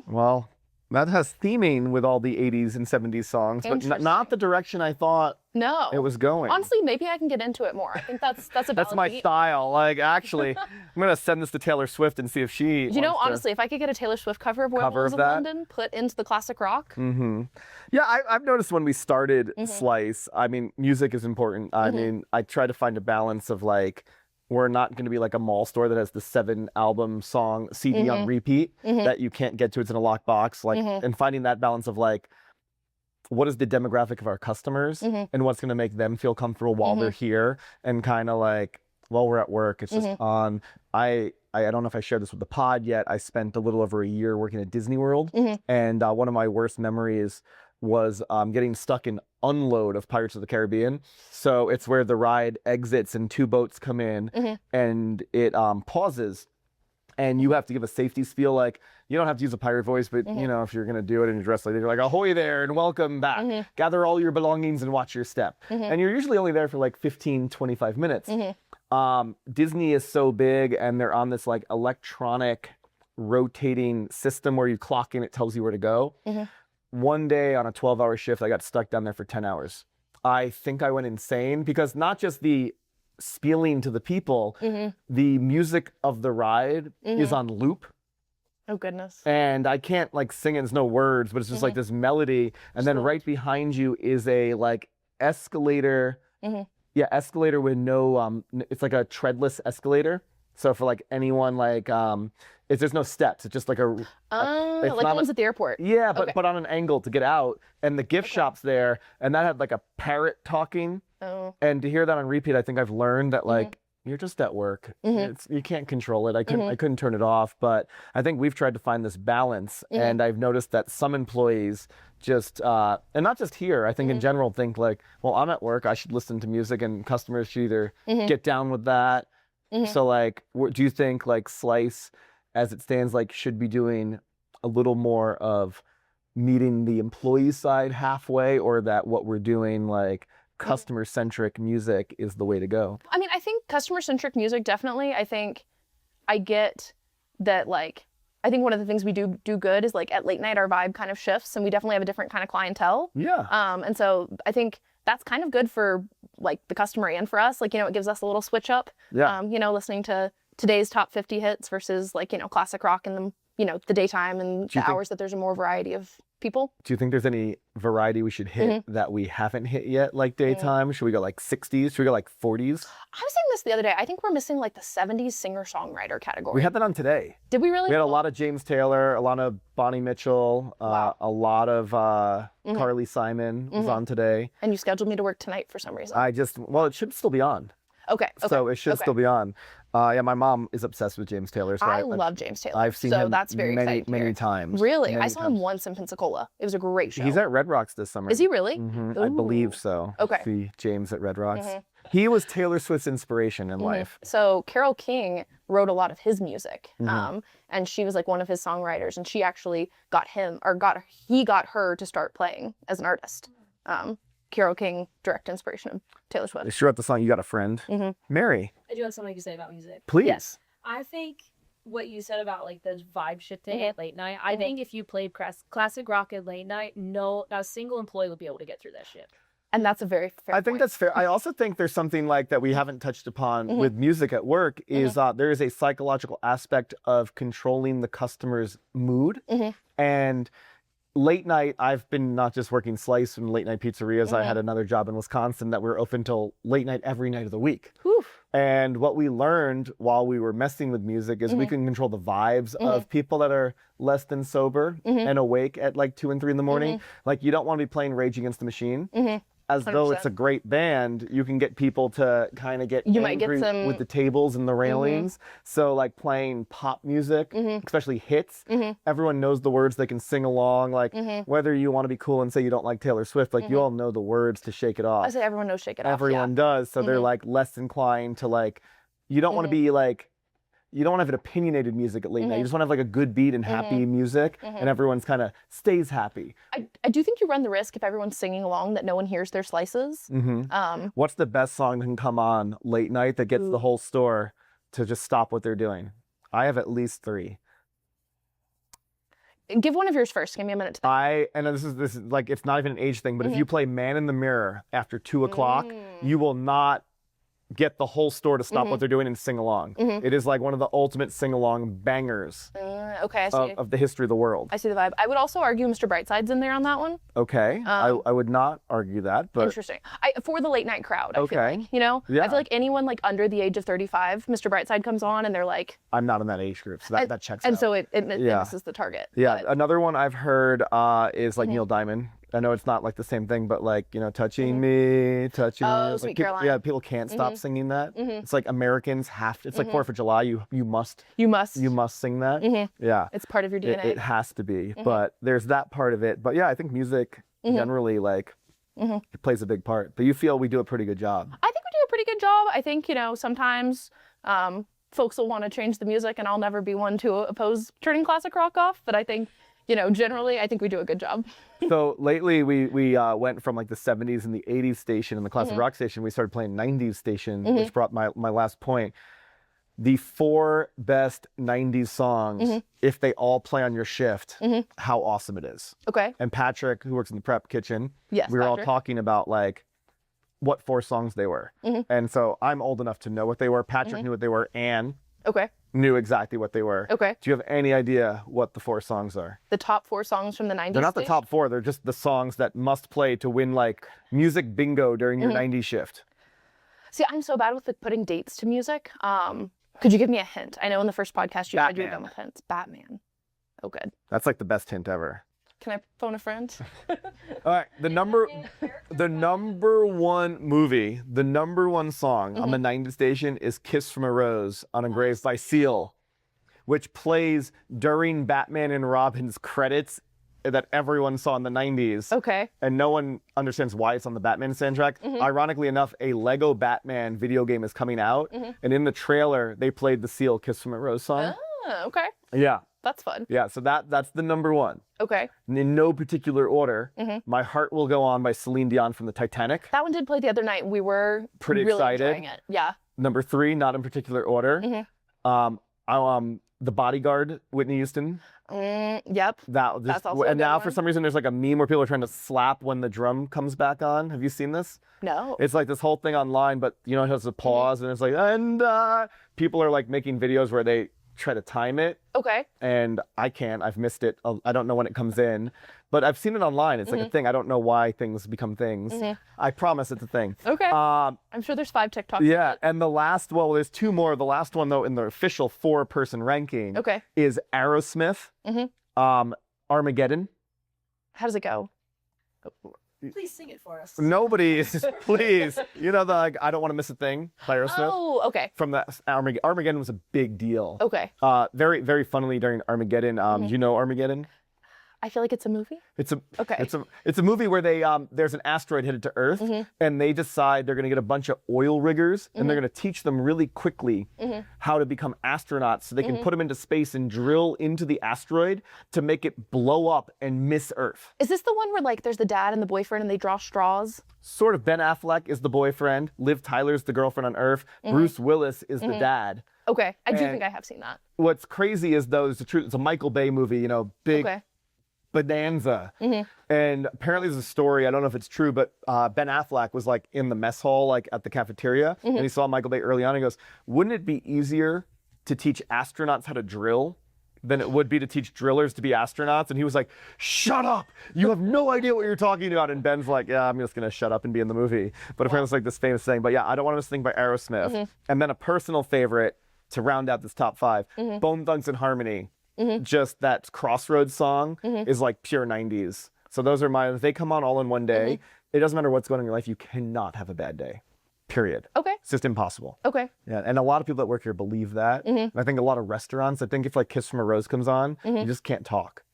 Speaker 3: Well, that has theming with all the 80s and 70s songs, but not the direction I thought
Speaker 1: No.
Speaker 3: it was going.
Speaker 1: Honestly, maybe I can get into it more. I think that's a
Speaker 3: That's
Speaker 1: valid
Speaker 3: my
Speaker 1: beat.
Speaker 3: style. Like, actually, I'm going to send this to Taylor Swift and see if she wants to-
Speaker 1: Honestly, if I could get a Taylor Swift cover of Werewolves of
Speaker 3: that?
Speaker 1: London put into the classic rock.
Speaker 3: Yeah, I've noticed when we started Slyce, I mean, music is important. I mean, I try to find a balance of like, we're not going to be like a mall store that has the 7-album song CD on repeat that you can't get to. It's in a locked box. Like, and finding that balance of like, what is the demographic of our customers and what's going to make them feel comfortable while they're here, and kind of like, while we're at work, it's just on. I don't know if I shared this with the pod yet. I spent a little over a year working at Disney World, and one of my worst memories was getting stuck in unload of Pirates of the Caribbean. So it's where the ride exits and 2 boats come in, and it pauses, and you have to give a safety spiel. Like, you don't have to use a pirate voice, but you know, if you're gonna do it and you're dressed like that, you're like, ahoy there and welcome back. Gather all your belongings and watch your step. And you're usually only there for like 15, 25 minutes. Disney is so big, and they're on this like electronic rotating system where you clock in, it tells you where to go. One day on a 12-hour shift, I got stuck down there for 10 hours. I think I went insane because not just the spieling to the people, the music of the ride is on loop.
Speaker 1: Oh, goodness.
Speaker 3: And I can't like sing it, there's no words, but it's just like this melody. And then right behind you is a like escalator. Yeah, escalator with no, it's like a treadless escalator. So for like anyone like, there's no steps. It's just like
Speaker 1: like the ones at the airport.
Speaker 3: Yeah, but on an angle to get out. And the gift shop's there, and that had like a parrot talking.
Speaker 1: Oh.
Speaker 3: And to hear that on repeat, I think I've learned that like, you're just at work. You can't control it. I couldn't turn it off. But I think we've tried to find this balance, and I've noticed that some employees just, and not just here, I think in general think like, well, I'm at work, I should listen to music, and customers should either get down with that. So like, do you think like Slyce, as it stands, like should be doing a little more of meeting the employee side halfway, or that what we're doing like customer-centric music is the way to go?
Speaker 1: I mean, I think customer-centric music, definitely. I think I get that, like, I think one of the things we do good is like at late night, our vibe kind of shifts, and we definitely have a different kind of clientele.
Speaker 3: Yeah.
Speaker 1: And so I think that's kind of good for like the customer and for us. Like, you know, it gives us a little switch up.
Speaker 3: Yeah.
Speaker 1: You know, listening to today's top 50 hits versus like, you know, classic rock in the, you know, the daytime and the hours that there's a more variety of people.
Speaker 3: Do you think there's any variety we should hit that we haven't hit yet, like daytime? Should we go like 60s? Should we go like 40s?
Speaker 1: I was saying this the other day. I think we're missing like the 70s singer-songwriter category.
Speaker 3: We had that on today.
Speaker 1: Did we really?
Speaker 3: We had a lot of James Taylor, a lot of Bonnie Mitchell, a lot of Carly Simon was on today.
Speaker 1: And you scheduled me to work tonight for some reason.
Speaker 3: Well, it should still be on.
Speaker 1: Okay.
Speaker 3: So it should still be on. Yeah, my mom is obsessed with James Taylor. So
Speaker 1: I love James Taylor.
Speaker 3: I've seen him
Speaker 1: that's very
Speaker 3: many times.
Speaker 1: Really? I saw him once in Pensacola. It was a great show.
Speaker 3: He's at Red Rocks this summer.
Speaker 1: Is he really?
Speaker 3: I believe so.
Speaker 1: Okay.
Speaker 3: See James at Red Rocks. He was Taylor Swift's inspiration in life.
Speaker 1: So Carole King wrote a lot of his music, and she was like one of his songwriters, and she actually got her to start playing as an artist. Carole King, direct inspiration of Taylor Swift.
Speaker 3: She wrote the song "You Got a Friend." Mary,
Speaker 2: I do have something to say about music.
Speaker 3: please.
Speaker 1: Yes.
Speaker 2: I think what you said about like the vibe shifting at late night, I think if you played classic rock at late night, not a single employee would be able to get through that shit.
Speaker 1: And that's a very fair
Speaker 3: I think
Speaker 1: point.
Speaker 3: that's fair. I also think there's something like that we haven't touched upon with music at work is there is a psychological aspect of controlling the customer's mood. And late night, I've been not just working Slyce and late night pizzerias. I had another job in Wisconsin that we were open till late night every night of the week. And what we learned while we were messing with music is we can control the vibes of people that are less than sober and awake at like 2 and 3 in the morning. Like, you don't want to be playing Rage Against the Machine. As though it's a great band, you can get people to kind of get angry with the tables and the railings. So like playing pop music, especially hits, everyone knows the words, they can sing along. Like whether you want to be cool and say you don't like Taylor Swift, like you all know the words to Shake It Off.
Speaker 1: I say everyone knows Shake It Off.
Speaker 3: Everyone does. So they're like less inclined to like, you don't want to be like, you don't want to have an opinionated music at late night. You just want to have like a good beat and happy music, and everyone's kind of stays happy.
Speaker 1: I do think you run the risk if everyone's singing along that no one hears their slices.
Speaker 3: What's the best song that can come on late night that gets the whole store to just stop what they're doing? I have at least 3.
Speaker 1: Give one of yours first. Give me a minute to think.
Speaker 3: And this is like, it's not even an age thing, but if you play Man in the Mirror after 2 o'clock, you will not get the whole store to stop what they're doing and sing along. It is like one of the ultimate sing-along bangers
Speaker 1: Okay, I see.
Speaker 3: of the history of the world.
Speaker 1: I see the vibe. I would also argue Mr. Brightside's in there on that one.
Speaker 3: Okay, I would not argue that, but
Speaker 1: Interesting. For the late night crowd, I feel like, you know?
Speaker 3: Yeah.
Speaker 1: I feel like anyone like under the age of 35, Mr. Brightside comes on and they're like...
Speaker 3: I'm not in that age group, so that checks out.
Speaker 1: And so it misses the target.
Speaker 3: Yeah,
Speaker 1: But,
Speaker 3: another one I've heard is like Neil Diamond. I know it's not like the same thing, but like, you know, touching me, touching me.
Speaker 1: Oh,
Speaker 3: Like,
Speaker 1: Sweet Caroline.
Speaker 3: yeah, people can't stop singing that. It's like Americans have to, it's like 4th of July, you must
Speaker 1: You must.
Speaker 3: sing that. Yeah.
Speaker 1: It's part of your DNA.
Speaker 3: It has to be, but there's that part of it. But yeah, I think music generally like it plays a big part. But you feel we do a pretty good job.
Speaker 1: I think we do a pretty good job. I think, you know, sometimes folks will want to change the music, and I'll never be one to oppose turning classic rock off. But I think, you know, generally, I think we do a good job.
Speaker 3: So lately, we went from like the 70s and the 80s station and the classic rock station. We started playing 90s station, which brought my last point. The 4 best 90s songs, if they all play on your shift, how awesome it is.
Speaker 1: Okay.
Speaker 3: And Patrick, who works in the prep kitchen,
Speaker 1: Yes,
Speaker 3: we were all
Speaker 1: Patrick.
Speaker 3: talking about like what 4 songs they were. And so I'm old enough to know what they were. Patrick knew what they were. Anne
Speaker 1: Okay.
Speaker 3: knew exactly what they were.
Speaker 1: Okay.
Speaker 3: Do you have any idea what the 4 songs are?
Speaker 1: The top 4 songs from the 90s.
Speaker 3: They're not the
Speaker 1: station?
Speaker 3: top 4. They're just the songs that must play to win like music bingo during your 90s shift.
Speaker 1: See, I'm so bad with like, putting dates to music. Could you give me a hint? I know in the first podcast you said you were done with hints. Batman. Oh, good.
Speaker 3: That's like the best hint ever.
Speaker 1: Can I phone a friend?
Speaker 3: All right, the number 1 movie, the number 1 song on the 90s station is "Kiss from a Rose" on Engraved by Seal, which plays during Batman and Robin's credits that everyone saw in the 90s.
Speaker 1: Okay.
Speaker 3: And no one understands why it's on the Batman soundtrack. Ironically enough, a Lego Batman video game is coming out, and in the trailer they played the Seal "Kiss from a Rose" song.
Speaker 1: Oh, okay.
Speaker 3: Yeah,
Speaker 1: That's fun.
Speaker 3: yeah. So that's the number 1.
Speaker 1: Okay.
Speaker 3: In no particular order, "My Heart Will Go On" by Celine Dion from the Titanic.
Speaker 1: That one did play the other night. We were
Speaker 3: Pretty
Speaker 1: really
Speaker 3: excited.
Speaker 1: enjoying it. Yeah.
Speaker 3: Number 3, not in particular order. The Bodyguard, Whitney Houston.
Speaker 1: Yep.
Speaker 3: That's
Speaker 1: also a
Speaker 3: and
Speaker 1: good
Speaker 3: now for
Speaker 1: one.
Speaker 3: some reason there's like a meme where people are trying to slap when the drum comes back on. Have you seen this?
Speaker 1: No.
Speaker 3: It's like this whole thing online, but you know it has a pause and it's like people are like making videos where they try to time it,
Speaker 1: Okay.
Speaker 3: and I can't. I've missed it. I don't know when it comes in, but I've seen it online. It's like a thing. I don't know why things become things. I promise it's a thing.
Speaker 1: Okay. I'm sure there's 5 TikToks.
Speaker 3: Yeah, and the last, well, there's 2 more. The last one, though, in the official 4-person ranking
Speaker 1: Okay.
Speaker 3: is Aerosmith, Armageddon.
Speaker 1: How does it go?
Speaker 2: Please sing it for us.
Speaker 3: Nobody, please. You know, the like, I Don't Want to Miss a Thing by Aerosmith?
Speaker 1: Oh, okay.
Speaker 3: From that, Armageddon was a big deal.
Speaker 1: Okay.
Speaker 3: Very, very funnily during Armageddon. You know Armageddon?
Speaker 1: I feel like it's a movie.
Speaker 3: It's a
Speaker 1: Okay.
Speaker 3: it's a movie where they there's an asteroid headed to Earth, and they decide they're gonna get a bunch of oil riggers and they're gonna teach them really quickly how to become astronauts so they can put them into space and drill into the asteroid to make it blow up and miss Earth.
Speaker 1: Is this the one where like there's the dad and the boyfriend and they draw straws?
Speaker 3: Sort of. Ben Affleck is the boyfriend, Liv Tyler's the girlfriend on Earth, Bruce Willis is the dad.
Speaker 1: Okay. I do
Speaker 3: And-
Speaker 1: think I have seen that.
Speaker 3: What's crazy is though, it's a Michael Bay movie, you know, big
Speaker 1: Okay.
Speaker 3: bonanza. And apparently there's a story, I don't know if it's true, but Ben Affleck was like in the mess hall, like at the cafeteria, and he saw Michael Bay early on. He goes, wouldn't it be easier to teach astronauts how to drill than it would be to teach drillers to be astronauts? And he was like, shut up! You have no idea what you're talking about. And Ben's like, yeah, I'm just gonna shut up and be in the movie. But apparently it's like this famous thing. But yeah, I Don't Want to Miss a Thing by Aerosmith. And then a personal favorite to round out this top 5, Bone Thugs and Harmony. Just that Crossroads song is like pure 90s. So those are mine. If they come on all in one day, it doesn't matter what's going on in your life, you cannot have a bad day. Period.
Speaker 1: Okay.
Speaker 3: It's just impossible.
Speaker 1: Okay.
Speaker 3: Yeah, and a lot of people that work here believe that. And I think a lot of restaurants, I think if like Kiss from a Rose comes on, you just can't talk.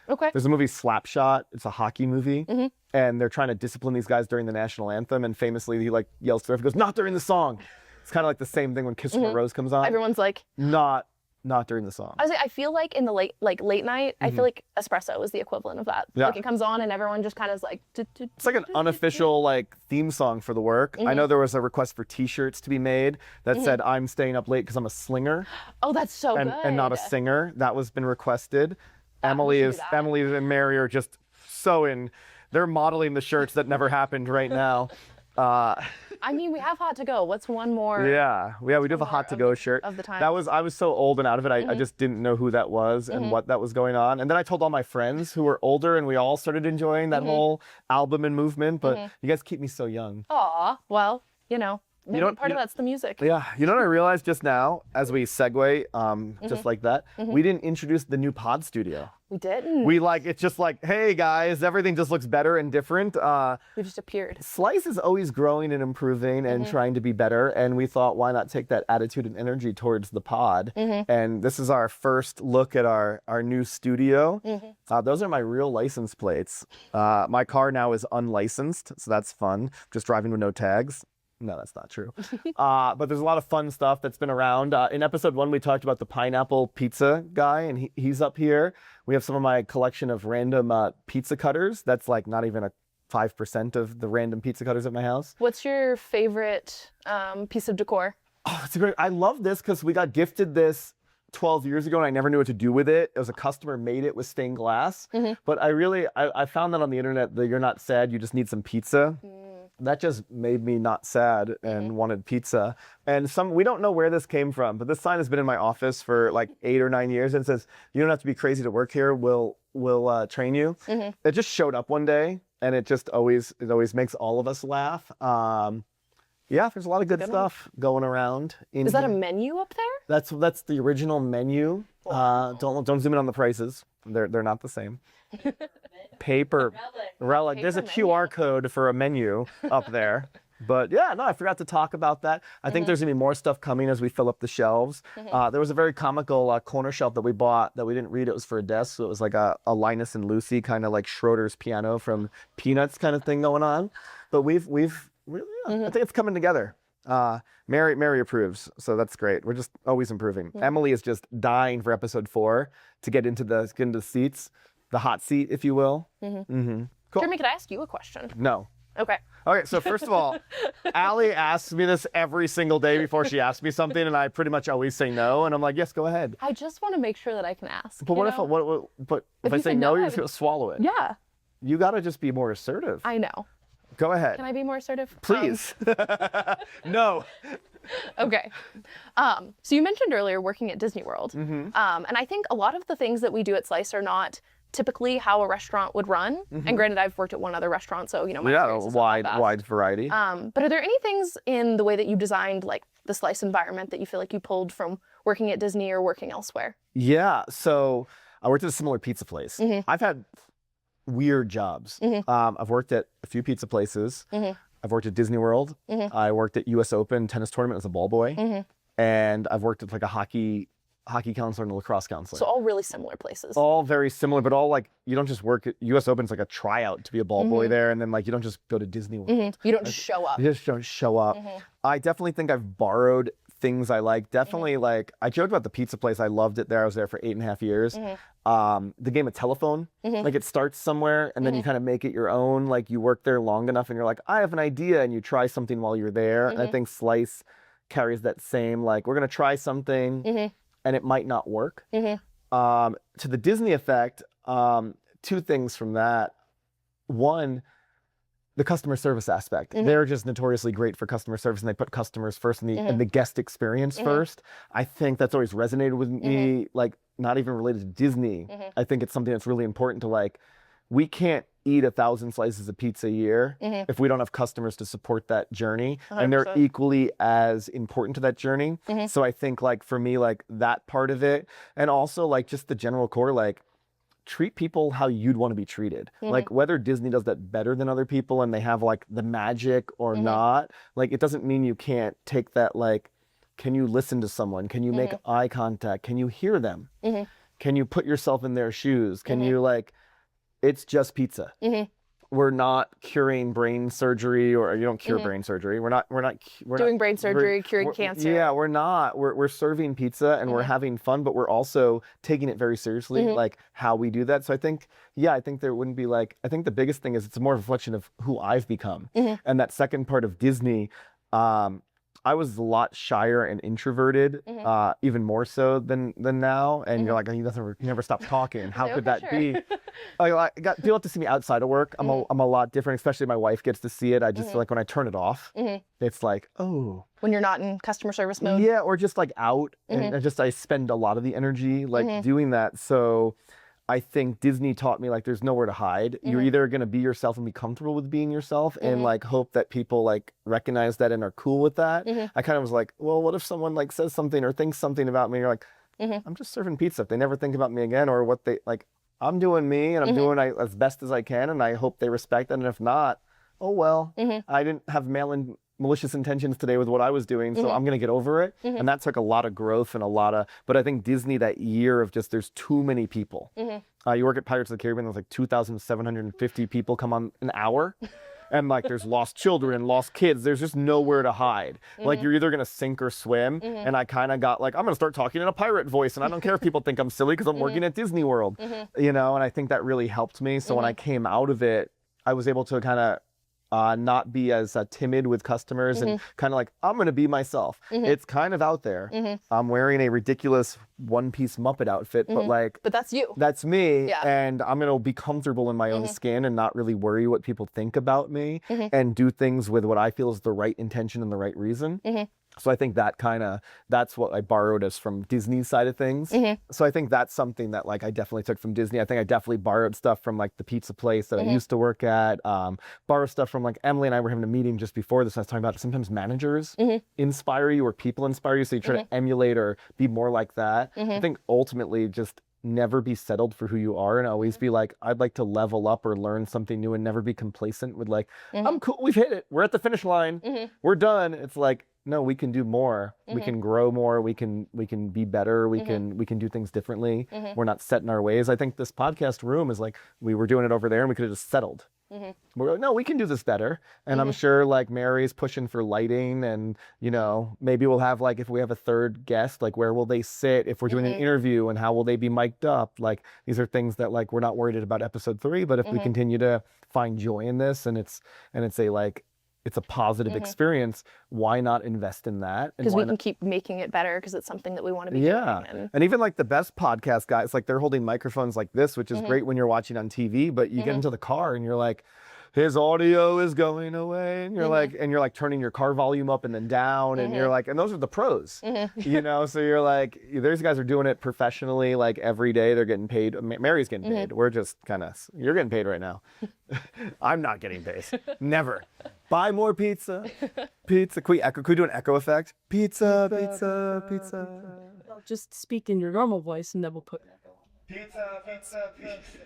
Speaker 1: Okay.
Speaker 3: There's a movie Slapshot. It's a hockey movie. And they're trying to discipline these guys during the national anthem. And famously, he like yells to the ref, he goes, not during the song. It's kind of like the same thing when Kiss from a Rose comes on.
Speaker 1: Everyone's like,
Speaker 3: Not during the song.
Speaker 1: I feel like in the late night, I feel like espresso is the equivalent of that.
Speaker 3: Yeah.
Speaker 1: Like it comes on and everyone just kind of is like.
Speaker 3: It's like an unofficial like theme song for the work. I know there was a request for T-shirts to be made that said "I'm staying up late because I'm a slinger
Speaker 1: Oh, that's so good.
Speaker 3: and not a singer." That was been requested. Emily
Speaker 1: should do that.
Speaker 3: and Mary are just so in. They're modeling the shirts that never happened right now.
Speaker 1: I mean, we have hot to go. What's one more?
Speaker 3: Yeah, we do have a hot to go shirt.
Speaker 1: of the time.
Speaker 3: I was so old and out of it. I just didn't know who that was and what that was going on. And then I told all my friends who were older, and we all started enjoying that whole album and movement. But you guys keep me so young.
Speaker 1: Aw, well, Part of that's the music.
Speaker 3: Yeah, you know what I realized just now as we segue, just like that, we didn't introduce the new pod studio.
Speaker 1: We didn't.
Speaker 3: It's just like, hey guys, everything just looks better and different.
Speaker 1: We just appeared.
Speaker 3: Slyce is always growing and improving and trying to be better, and we thought, why not take that attitude and energy towards the pod? And this is our first look at our new studio. Those are my real license plates. My car now is unlicensed, so that's fun. Just driving with no tags. No, that's not true. But there's a lot of fun stuff that's been around. In episode 1, we talked about the pineapple pizza guy, and he's up here. We have some of my collection of random pizza cutters. That's like not even a 5% of the random pizza cutters at my house.
Speaker 1: What's your favorite piece of decor?
Speaker 3: Oh, it's great. I love this because we got gifted this 12 years ago and I never knew what to do with it. It was a customer made it with stained glass. But I found that on the internet that you're not sad, you just need some pizza. That just made me not sad and wanted pizza. And we don't know where this came from, but this sign has been in my office for like 8 or 9 years and says, you don't have to be crazy to work here, we'll train you. It just showed up one day and it always makes all of us laugh. Yeah, there's a lot of good stuff going around.
Speaker 1: Is that a menu up there?
Speaker 3: That's the original menu.
Speaker 1: Wow.
Speaker 3: Don't zoom in on the prices. They're not the same. Paper relic. There's a QR code for a menu up there. But yeah, no, I forgot to talk about that. I think there's gonna be more stuff coming as we fill up the shelves. There was a very comical corner shelf that we bought that we didn't read. It was for a desk, so it was like a Linus and Lucy kind of like Schroeder's piano from Peanuts kind of thing going on. But we've really, I think it's coming together. Mary approves, so that's great. We're just always improving. Emily is just dying for episode 4 to get into the seats, the hot seat, if you will. Cool.
Speaker 1: Jeremy, could I ask you a question?
Speaker 3: No.
Speaker 1: Okay.
Speaker 3: Okay, so first of all, Allie asks me this every single day before she asks me something, and I pretty much always say no, and I'm like, yes, go ahead.
Speaker 1: I just want to make sure that I can ask.
Speaker 3: But if I say no, you're just gonna swallow it.
Speaker 1: Yeah.
Speaker 3: You gotta just be more assertive.
Speaker 1: I know.
Speaker 3: Go ahead.
Speaker 1: Can I be more assertive?
Speaker 3: Please. No.
Speaker 1: Okay. So you mentioned earlier working at Disney World. And I think a lot of the things that we do at Slyce are not typically how a restaurant would run. And granted, I've worked at one other restaurant, so my experience is not that
Speaker 3: wide variety.
Speaker 1: But are there any things in the way that you designed like the Slyce environment that you feel like you pulled from working at Disney or working elsewhere?
Speaker 3: Yeah. So I worked at a similar pizza place. I've had weird jobs. I've worked at a few pizza places. I've worked at Disney World. I worked at US Open tennis tournament as a ball boy. And I've worked at like a hockey counselor and a lacrosse counselor.
Speaker 1: So all really similar places.
Speaker 3: All very similar, but all like, you don't just work at US Open's like a tryout to be a ball boy there. And then like, you don't just go to Disney World.
Speaker 1: You don't just show up.
Speaker 3: You just don't show up. I definitely think I've borrowed things I like. Definitely like, I joked about the pizza place. I loved it there. I was there for 8.5 years. The game of telephone, like it starts somewhere and then you kind of make it your own. Like you work there long enough and you're like, I have an idea, and you try something while you're there. And I think Slyce carries that same, like, we're going to try something and it might not work. To the Disney effect, 2 things from that. One, the customer service aspect. They're just notoriously great for customer service, and they put customers first and the guest experience first. I think that's always resonated with me, like not even related to Disney. I think it's something that's really important to like, we can't eat 1,000 slices of pizza a year if we don't have customers to support that journey. 100%. And they're equally as important to that journey. So I think like for me, like that part of it, and also like just the general core, like treat people how you'd want to be treated. Like whether Disney does that better than other people and they have like the magic or not, like it doesn't mean you can't take that, like, can you listen to someone? Can you make eye contact? Can you hear them? Can you put yourself in their shoes? Can you like, it's just pizza. We're not curing brain surgery, or you don't cure brain surgery. We're not
Speaker 1: doing brain surgery, curing cancer.
Speaker 3: Yeah, we're not. We're serving pizza and we're having fun, but we're also taking it very seriously, like how we do that. So I think there wouldn't be like, I think the biggest thing is it's more a reflection of who I've become. And that second part of Disney, I was a lot shyer and introverted, even more so than now. And you're like, you never stop talking. How could that be? People have to see me outside of work. I'm a lot different, especially my wife gets to see it. I just feel like when I turn it off, it's like, oh.
Speaker 1: When you're not in customer service mode?
Speaker 3: Yeah, or just like out. And I spend a lot of the energy like doing that. So I think Disney taught me like there's nowhere to hide. You're either going to be yourself and be comfortable with being yourself and like hope that people like recognize that and are cool with that. I kind of was like, well, what if someone like says something or thinks something about me? You're like, I'm just serving pizza. If they never think about me again or what they like, I'm doing me and I'm doing as best as I can. And I hope they respect that. And if not, oh, well, I didn't have malicious intentions today with what I was doing, so I'm going to get over it. And that took a lot of growth and but I think Disney that year of just there's too many people. You work at Pirates of the Caribbean, there's like 2,750 people come on an hour. And like there's lost children, lost kids, there's just nowhere to hide. Like you're either going to sink or swim. And I kind of got like, I'm going to start talking in a pirate voice and I don't care if people think I'm silly because I'm working at Disney World, you know, and I think that really helped me. So when I came out of it, I was able to kind of not be as timid with customers and kind of like, I'm going to be myself. It's kind of out there. I'm wearing a ridiculous one-piece Muppet outfit, but
Speaker 1: that's you.
Speaker 3: That's me.
Speaker 1: Yeah.
Speaker 3: And I'm going to be comfortable in my own skin and not really worry what people think about me and do things with what I feel is the right intention and the right reason. So I think that's what I borrowed as from Disney's side of things. So I think that's something that like I definitely took from Disney. I think I definitely borrowed stuff from like the pizza place that I used to work at, borrowed stuff from like Emily and I were having a meeting just before this. I was talking about sometimes managers inspire you or people inspire you. So you try to emulate or be more like that. I think ultimately just never be settled for who you are and always be like, I'd like to level up or learn something new and never be complacent with like, I'm cool, we've hit it. We're at the finish line. We're done. It's like, no, we can do more. We can grow more. We can be better. We can do things differently. We're not set in our ways. I think this podcast room is like, we were doing it over there and we could have just settled. We're like, no, we can do this better. And I'm sure like Mary's pushing for lighting and, you know, maybe we'll have like, if we have a third guest, like where will they sit if we're doing an interview and how will they be mic'd up? Like these are things that like, we're not worried about episode 3, but if we continue to find joy in this and it's a positive experience, why not invest in that?
Speaker 1: Because we can keep making it better because it's something that we want to be doing.
Speaker 3: And even like the best podcast guys, like they're holding microphones like this, which is great when you're watching on TV, but you get into the car and you're like, his audio is going away. And you're like turning your car volume up and then down. And you're like, and those are the pros, you know? So you're like, these guys are doing it professionally, like every day they're getting paid. Mary's getting paid. We're just you're getting paid right now. I'm not getting paid. Never. Buy more pizza. Pizza. Can we do an echo effect? Pizza, pizza, pizza.
Speaker 2: Well, just speak in your normal voice and then we'll put
Speaker 3: Pizza, pizza, pizza.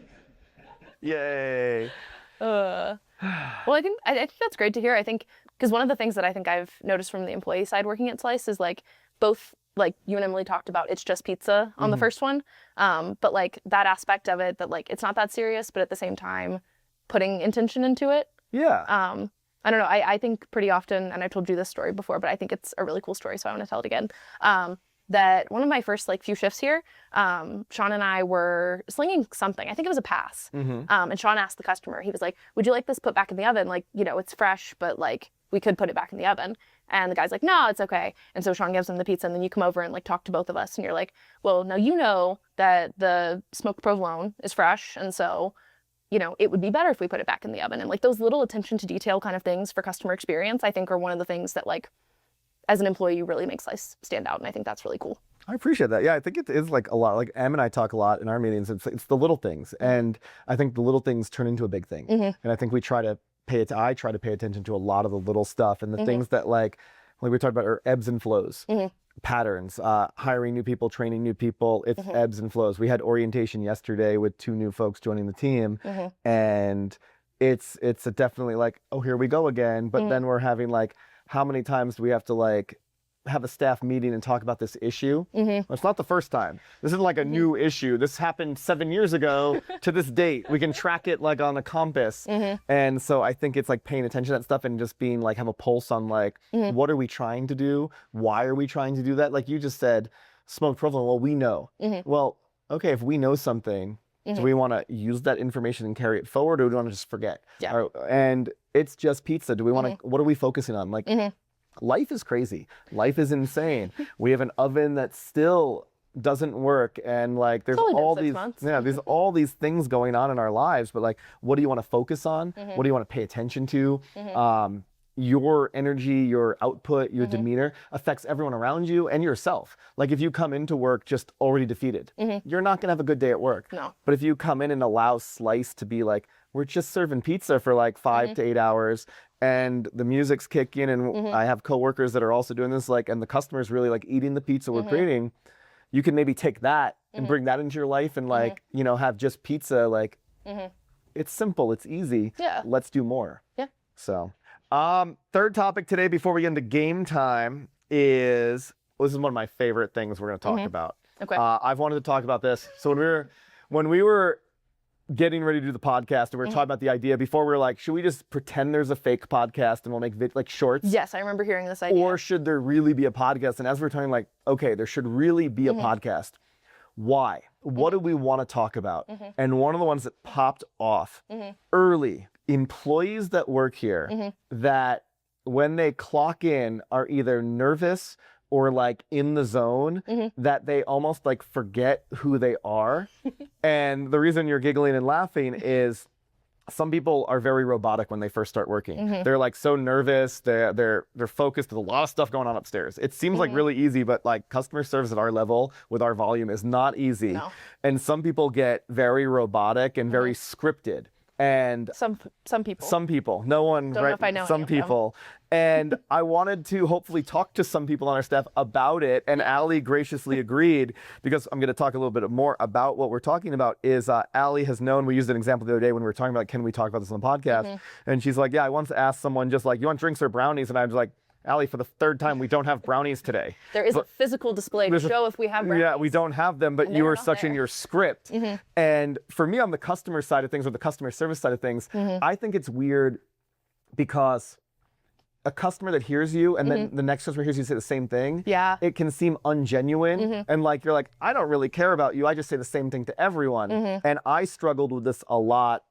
Speaker 3: Yay.
Speaker 1: Well, I think that's great to hear. I think because one of the things that I think I've noticed from the employee side working at Slyce is like both like you and Emily talked about, it's just pizza on the first one. But like that aspect of it that like it's not that serious, but at the same time putting intention into it.
Speaker 3: Yeah.
Speaker 1: I don't know. I think pretty often, and I've told you this story before, but I think it's a really cool story, so I want to tell it again. That one of my first like few shifts here, Sean and I were slinging something. I think it was a pass. And Sean asked the customer, he was like, would you like this put back in the oven? Like, you know, it's fresh, but like we could put it back in the oven. And the guy's like, no, it's okay. And so Sean gives him the pizza and then you come over and like talk to both of us and you're like, well, now you know that the smoked provolone is fresh. And so, you know, it would be better if we put it back in the oven. And like those little attention to detail kind of things for customer experience, I think are one of the things that like, as an employee, really makes Slyce stand out. And I think that's really cool.
Speaker 3: I appreciate that. Yeah, I think it is like a lot. Like Em and I talk a lot in our meetings. It's the little things. And I think the little things turn into a big thing. And I think I try to pay attention to a lot of the little stuff and the things that like we talked about are ebbs and flows, patterns, hiring new people, training new people. It's ebbs and flows. We had orientation yesterday with 2 new folks joining the team. And it's definitely like, oh, here we go again. But then we're having like, how many times do we have to like have a staff meeting and talk about this issue? Well, it's not the first time. This isn't like a new issue. This happened 7 years ago to this date. We can track it like on a compass. And so I think it's like paying attention to that stuff and just being like, have a pulse on like, what are we trying to do? Why are we trying to do that? Like you just said, smoked provolone. Well, we know. Well, okay, if we know something, do we want to use that information and carry it forward or do we want to just forget?
Speaker 1: Yeah.
Speaker 3: And it's just pizza. Do we want to, what are we focusing on? Like, life is crazy. Life is insane. We have an oven that still doesn't work and like there's all these there's all these things going on in our lives, but like what do you want to focus on? What do you want to pay attention to? your energy, your output, your demeanor affects everyone around you and yourself. Like if you come into work just already defeated, you're not gonna have a good day at work.
Speaker 1: No.
Speaker 3: But if you come in and allow Slyce to be like, we're just serving pizza for like 5 to 8 hours and the music's kicking and I have coworkers that are also doing this, like, and the customer's really like eating the pizza we're creating, you can maybe take that and bring that into your life and like, you know, have just pizza, like, it's simple, it's easy.
Speaker 1: Yeah.
Speaker 3: Let's do more.
Speaker 1: Yeah.
Speaker 3: So, third topic today before we get into game time is, well, this is one of my favorite things we're going to talk about.
Speaker 1: Okay.
Speaker 3: I've wanted to talk about this. So when we were getting ready to do the podcast and we were talking about the idea before, we were like, should we just pretend there's a fake podcast and we'll make like shorts?
Speaker 1: Yes, I remember hearing this idea.
Speaker 3: Or should there really be a podcast? And as we're talking, like, okay, there should really be a podcast. Why? What do we want to talk about? And one of the ones that popped off early, employees that work here that when they clock in are either nervous or like in the zone, that they almost like forget who they are. And the reason you're giggling and laughing is some people are very robotic when they first start working. They're like so nervous, they're focused, there's a lot of stuff going on upstairs. It seems like really easy, but like customer service at our level with our volume is not easy.
Speaker 1: No.
Speaker 3: And some people get very robotic and very scripted. And
Speaker 1: Some people.
Speaker 3: some people, no one,
Speaker 1: Don't know if I know
Speaker 3: some
Speaker 1: any of them.
Speaker 3: people. And I wanted to hopefully talk to some people on our staff about it. And Allie graciously agreed, because I'm going to talk a little bit more about what we're talking about. Is Allie has known, we used an example the other day when we were talking about, can we talk about this on the podcast? And she's like, yeah, I once asked someone just like, you want drinks or brownies? And I was like, Allie, for the third time, we don't have brownies today.
Speaker 1: There is a physical display to show if we have brownies.
Speaker 3: Yeah, we don't have them, but
Speaker 1: And
Speaker 3: you
Speaker 1: they're
Speaker 3: were
Speaker 1: not
Speaker 3: such in
Speaker 1: there.
Speaker 3: your script. And for me, on the customer side of things, or the customer service side of things, I think it's weird because a customer that hears you and then the next customer hears you say the same thing,
Speaker 1: Yeah.
Speaker 3: it can seem ungenuine. And like, you're like, I don't really care about you. I just say the same thing to everyone. And I struggled with this a lot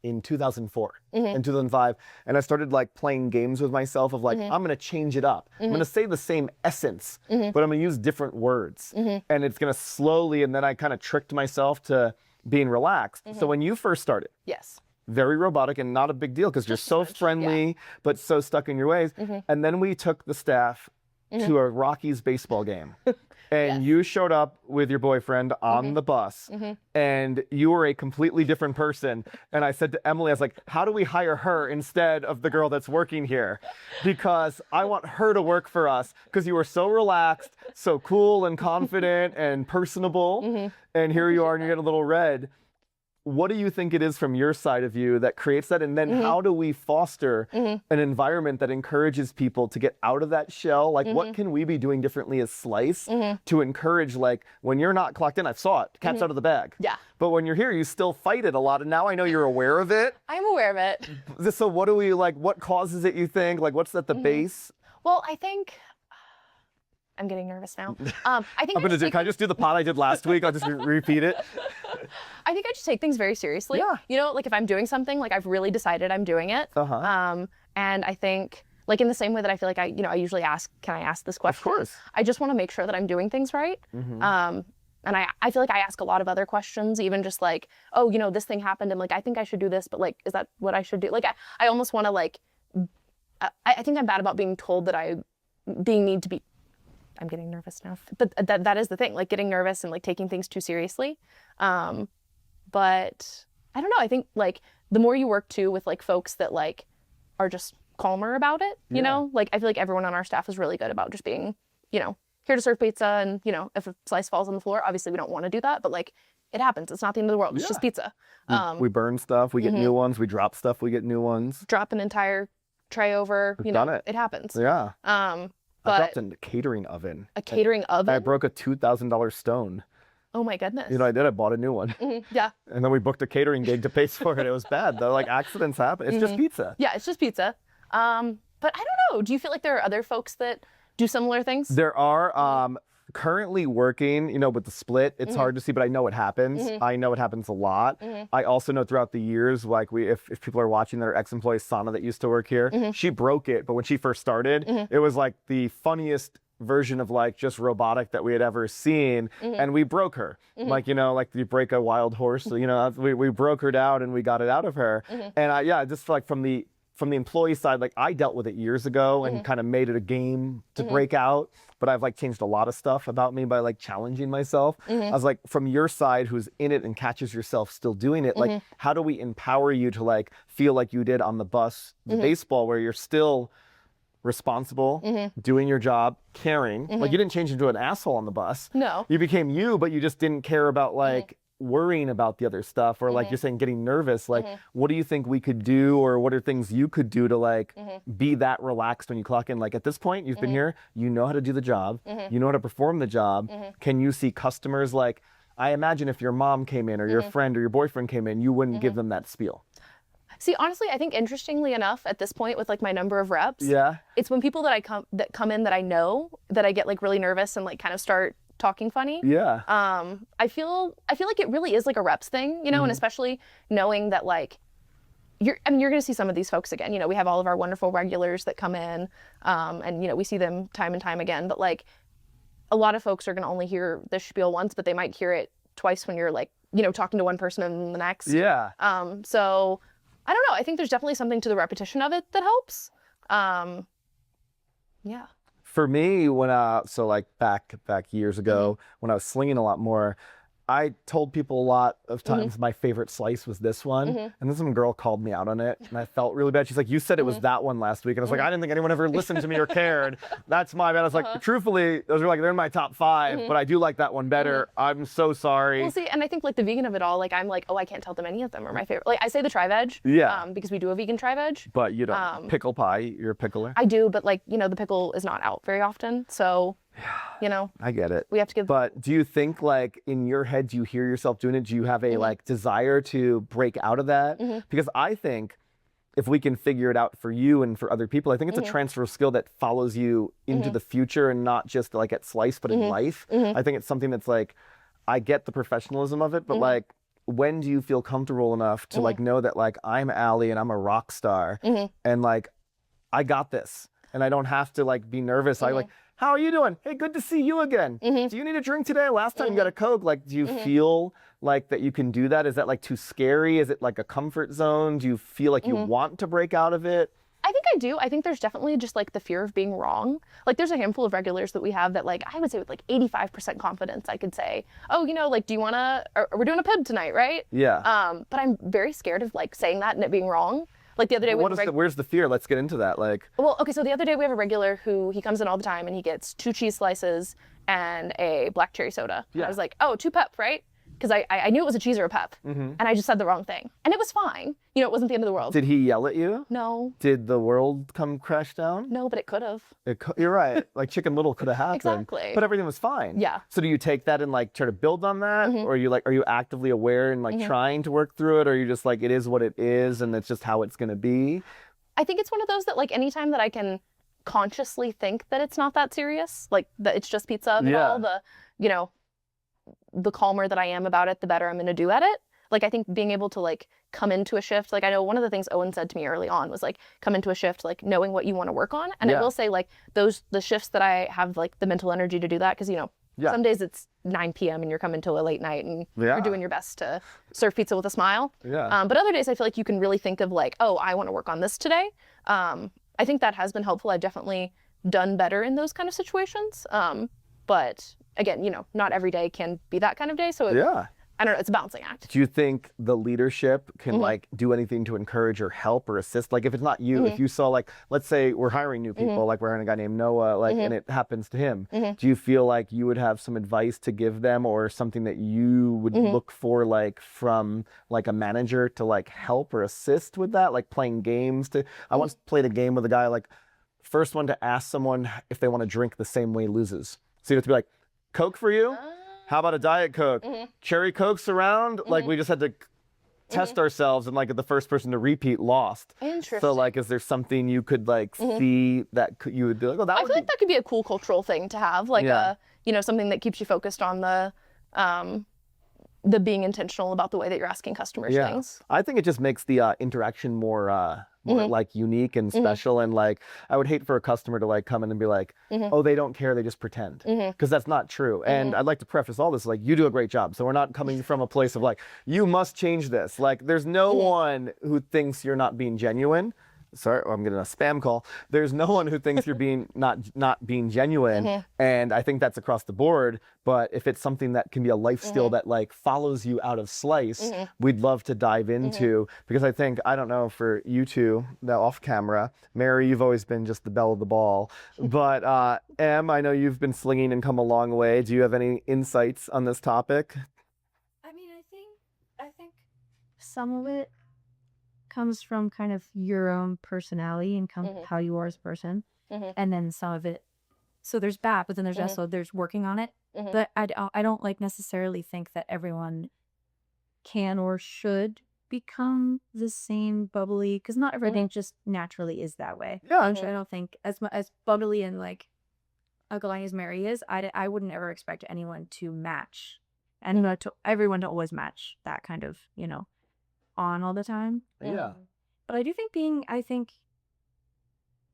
Speaker 3: in 2004 and 2005. And I started like playing games with myself of like, I'm gonna change it up. I'm gonna say the same essence, but I'm gonna use different words. And it's gonna slowly, and then I kind of tricked myself to being relaxed. So when you first started,
Speaker 1: Yes.
Speaker 3: very robotic and not a big deal because you're so friendly, but so stuck in your ways. And then we took the staff to a Rockies baseball game. And you showed up with your boyfriend on the bus and you were a completely different person. And I said to Emily, I was like, how do we hire her instead of the girl that's working here? Because I want her to work for us, because you were so relaxed, so cool and confident and personable. And here you are and you get a little red. What do you think it is from your side of you that creates that? And then how do we foster an environment that encourages people to get out of that shell? Like, what can we be doing differently as Slyce to encourage, like, when you're not clocked in, I saw it, cat's out of the bag.
Speaker 1: Yeah.
Speaker 3: But when you're here, you still fight it a lot. And now I know you're aware of it.
Speaker 1: I'm aware of it.
Speaker 3: So what do we, like, what causes it, you think? Like, what's at the base?
Speaker 1: Well, I think I'm getting nervous now. I think
Speaker 3: Can I just do the pod I did last week? I'll just repeat it.
Speaker 1: I think I just take things very seriously.
Speaker 3: Yeah.
Speaker 1: You know, like if I'm doing something, like I've really decided I'm doing it. And I think, like in the same way that I feel like I usually ask, can I ask this question?
Speaker 3: Of course.
Speaker 1: I just want to make sure that I'm doing things right. And I feel like I ask a lot of other questions, even just like, oh, you know, this thing happened and like, I think I should do this, but like, is that what I should do? Like, I almost want to like, I think I'm bad about being told that I'm getting nervous now, but that is the thing, like getting nervous and like taking things too seriously. But I don't know. I think like the more you work too with like folks that like are just calmer about it, you know, like I feel like everyone on our staff is really good about just being, you know, here to serve pizza. And, you know, if a slice falls on the floor, obviously we don't want to do that, but like it happens. It's not the end of the world. It's just pizza.
Speaker 3: We burn stuff, we get new ones. We drop stuff, we get new ones.
Speaker 1: Drop an entire tray over, you
Speaker 3: done
Speaker 1: know,
Speaker 3: it.
Speaker 1: it happens.
Speaker 3: Yeah.
Speaker 1: But
Speaker 3: I dropped a catering oven.
Speaker 1: a catering oven?
Speaker 3: I broke a $2,000 stone.
Speaker 1: Oh my goodness.
Speaker 3: You know, I did. I bought a new one.
Speaker 1: Yeah.
Speaker 3: And then we booked a catering gig to pay for it. It was bad though. Like accidents happen. It's just pizza.
Speaker 1: Yeah, it's just pizza. But I don't know. Do you feel like there are other folks that do similar things?
Speaker 3: There are currently working, you know, with the split. It's hard to see, but I know it happens. I know it happens a lot. I also know throughout the years, like if people are watching, their ex-employee Sana that used to work here, she broke it. But when she first started, it was like the funniest version of like just robotic that we had ever seen, and we broke her. Like, you know, like you break a wild horse, so, you know, we broke her down and we got it out of her. And I just feel like from the from the employee side, like I dealt with it years ago and kind of made it a game to break out, but I've like changed a lot of stuff about me by like challenging myself. I was like, from your side, who's in it and catches yourself still doing it, like how do we empower you to like feel like you did on the bus, the baseball, where you're still responsible, doing your job, caring. Like you didn't change into an asshole on the bus.
Speaker 1: No.
Speaker 3: You became you, but you just didn't care about like worrying about the other stuff, or like you're saying getting nervous. Like what do you think we could do, or what are things you could do to like be that relaxed when you clock in? Like at this point, you've been here, you know how to do the job, you know how to perform the job. Can you see customers? Like I imagine if your mom came in or your friend or your boyfriend came in, you wouldn't give them that spiel.
Speaker 1: See, honestly, I think interestingly enough, at this point with like my number of reps, it's when people that come in that I know, that I get like really nervous and like kind of start talking funny. I feel like it really is like a reps thing, you know, and especially knowing that like you're gonna see some of these folks again. You know, we have all of our wonderful regulars that come in, and you know, we see them time and time again. But like a lot of folks are gonna only hear this spiel once, but they might hear it twice when you're like, you know, talking to one person and then the next. So I don't know. I think there's definitely something to the repetition of it that helps. Yeah.
Speaker 3: For me, when so like back years ago, when I was slinging a lot more, I told people a lot of times my favorite Slyce was this one, and then some girl called me out on it, and I felt really bad. She's like, "You said it was that one last week," and I was like, "I didn't think anyone ever listened to me or cared. That's my bad." I was like, truthfully, those are like they're in my top 5, but I do like that one better. I'm so sorry.
Speaker 1: Well, see, and I think like the vegan of it all, like I'm like, oh, I can't tell them any of them are my favorite. Like I say the tri-veg, because we do a vegan tri-veg.
Speaker 3: But you don't pickle pie. You're a pickler.
Speaker 1: I do, but like you know, the pickle is not out very often, so. You know,
Speaker 3: I get it.
Speaker 1: We have to give.
Speaker 3: But do you think like in your head, do you hear yourself doing it? Do you have a like desire to break out of that? Because I think if we can figure it out for you and for other people, I think it's a transfer skill that follows you into the future and not just like at Slyce, but in life. I think it's something that's like, I get the professionalism of it, but like, when do you feel comfortable enough to like know that like I'm Allie and I'm a rock star and like I got this and I don't have to like be nervous. I like, how are you doing? Hey, good to see you again. Do you need a drink today? Last time you got a Coke. Like, do you feel like that you can do that? Is that like too scary? Is it like a comfort zone? Do you feel like you want to break out of it?
Speaker 1: I think I do. I think there's definitely just like the fear of being wrong. Like there's a handful of regulars that we have that like, I would say with like 85% confidence, I could say, oh, you know, like, do you want to, we're doing a PIB tonight, right? But I'm very scared of like saying that and it being wrong. Like the other day,
Speaker 3: where's the fear? Let's get into that. Like,
Speaker 1: well, okay, so the other day we have a regular who he comes in all the time and he gets 2 cheese slices and a black cherry soda. I was like, oh, 2 pep, right? Because I knew it was a cheese or a pep, and I just said the wrong thing, and it was fine. You know, it wasn't the end of the world.
Speaker 3: Did he yell at you?
Speaker 1: No.
Speaker 3: Did the world come crash down?
Speaker 1: No, but it could have.
Speaker 3: You're right. Like Chicken Little could have happened.
Speaker 1: Exactly.
Speaker 3: But everything was fine.
Speaker 1: Yeah.
Speaker 3: So do you take that and like try to build on that, or are you actively aware and like trying to work through it, or are you just like it is what it is and it's just how it's gonna be?
Speaker 1: I think it's one of those that like anytime that I can consciously think that it's not that serious, like that it's just pizza and all the, you know, the calmer that I am about it, the better I'm going to do at it. Like, I think being able to like come into a shift, like I know one of the things Owen said to me early on was like, come into a shift, like knowing what you want to work on. And I will say like the shifts that I have like the mental energy to do that. Cause you know, some days it's 9 p.m. and you're coming to a late night and you're doing your best to serve pizza with a smile. But other days I feel like you can really think of like, oh, I want to work on this today. I think that has been helpful. I've definitely done better in those kind of situations. But again, you know, not every day can be that kind of day. So I don't know, it's a balancing act.
Speaker 3: Do you think the leadership can like do anything to encourage or help or assist? Like if it's not you, if you saw like, let's say we're hiring new people, like we're hiring a guy named Noah, like, and it happens to him. Do you feel like you would have some advice to give them or something that you would look for like from like a manager to like help or assist with that? Like playing games I once played a game with a guy, like first one to ask someone if they want to drink the same way loses. So you have to be like, Coke for you? How about a Diet Coke? Cherry Cokes around? Like we just had to test ourselves and like the first person to repeat lost.
Speaker 1: Interesting.
Speaker 3: So like, is there something you could like see that you would be like, oh, that
Speaker 1: I
Speaker 3: would
Speaker 1: feel like that could be a cool cultural thing to have, like you know, something that keeps you focused on the being intentional about the way that you're asking customers things.
Speaker 3: I think it just makes the interaction more like unique and special, and like I would hate for a customer to like come in and be like, oh, they don't care, they just pretend, because that's not true. And I'd like to preface all this like, you do a great job, so we're not coming from a place of like, you must change this. Like there's no one who thinks you're not being genuine. sorry, I'm getting a spam call. There's no one who thinks you're being not being genuine, and I think that's across the board. But if it's something that can be a life skill that like follows you out of Slyce, we'd love to dive into, because I think, I don't know for you two, now off camera, Mary, you've always been just the belle of the ball, but Em, I know you've been slinging and come a long way. Do you have any insights on this topic?
Speaker 4: I mean, I think some of it comes from kind of your own personality and how you are as a person, and then some of it. So there's bad, but then there's also there's working on it. But I don't like necessarily think that everyone can or should become the same bubbly, because not everything just naturally is that way.
Speaker 3: Yeah.
Speaker 4: I don't think as bubbly and like outgoing as Mary is, I wouldn't ever expect anyone to match, and not to everyone to always match that kind of, you know, on all the time.
Speaker 3: Yeah.
Speaker 4: But I do think I think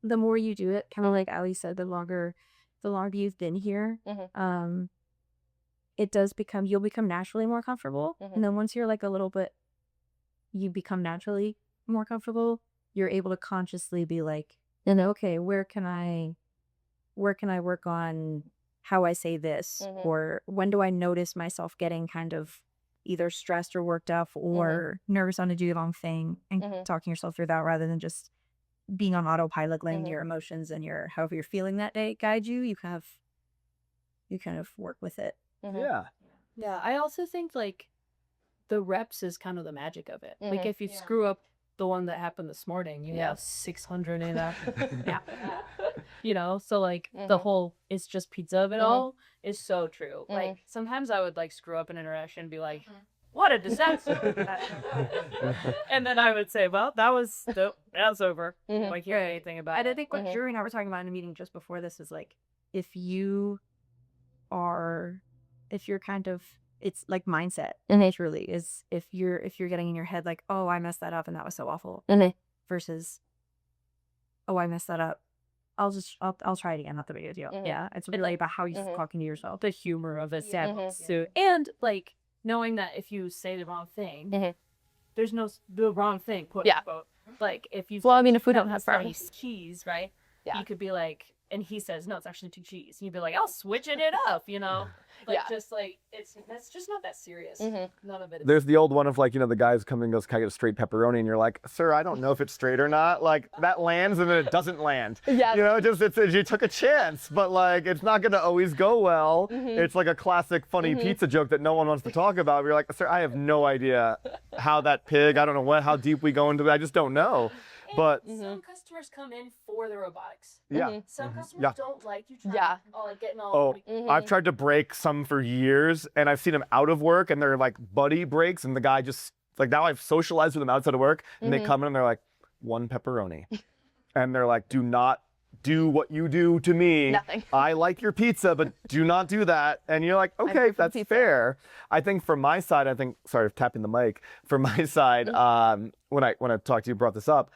Speaker 4: the more you do it, kind of like Ali said, the longer you've been here, it does you'll become naturally more comfortable. And then once you're like a little bit, you become naturally more comfortable, you're able to consciously be like, you know, okay, where can I work on how I say this? Or when do I notice myself getting kind of either stressed or worked up or nervous on to do the wrong thing, and talking yourself through that rather than just being on autopilot, letting your emotions and your however you're feeling that day guide you. You kind of work with it.
Speaker 3: Yeah.
Speaker 2: Yeah, I also think like the reps is kind of the magic of it. Like if you screw up the one that happened this morning, you have 600 in that. Yeah. You know, so like the whole it's just pizza of it all is so true. Like sometimes I would like screw up an interaction and be like, what a disaster. And then I would say, well, that's over. Like hear anything about it.
Speaker 4: I think what Drew and I were talking about in a meeting just before this is like, if you're kind of, it's like mindset. Truly is if you're getting in your head like, oh, I messed that up and that was so awful, versus, oh, I messed that up, I'll try it again, not the big deal. Yeah, it's really about how you're talking to yourself,
Speaker 2: the humor of it. So, and like knowing that if you say the wrong thing, there's no the wrong thing, quote unquote. Like if you
Speaker 1: if we don't have fries,
Speaker 2: cheese, right?
Speaker 1: Yeah.
Speaker 2: You could be like, and he says, no, it's actually 2 cheese. And you'd be like, I'll switching it up, you know? Like, just like, that's just not that serious. None of it is.
Speaker 3: There's the old one of like, you know, the guys come and goes, can I get a straight pepperoni? And you're like, sir, I don't know if it's straight or not. Like that lands and then it doesn't land.
Speaker 1: Yeah.
Speaker 3: You know, you took a chance, but like, it's not going to always go well. It's like a classic funny pizza joke that no one wants to talk about. You're like, sir, I have no idea how that pig, I don't know how deep we go into it. I just don't know. But
Speaker 2: some customers come in for the robotics.
Speaker 3: Yeah.
Speaker 2: Some customers don't like you trying like getting
Speaker 3: Oh, I've tried to break some for years, and I've seen them out of work, and they're like buddy breaks, and the guy just like, now I've socialized with them outside of work, and they come in and they're like, 1 pepperoni, and they're like, do not do what you do to me.
Speaker 1: Nothing.
Speaker 3: I like your pizza, but do not do that. And you're like, okay, that's fair. I think from my side, sorry, tapping the mic. From my side, when I talked to you, brought this up.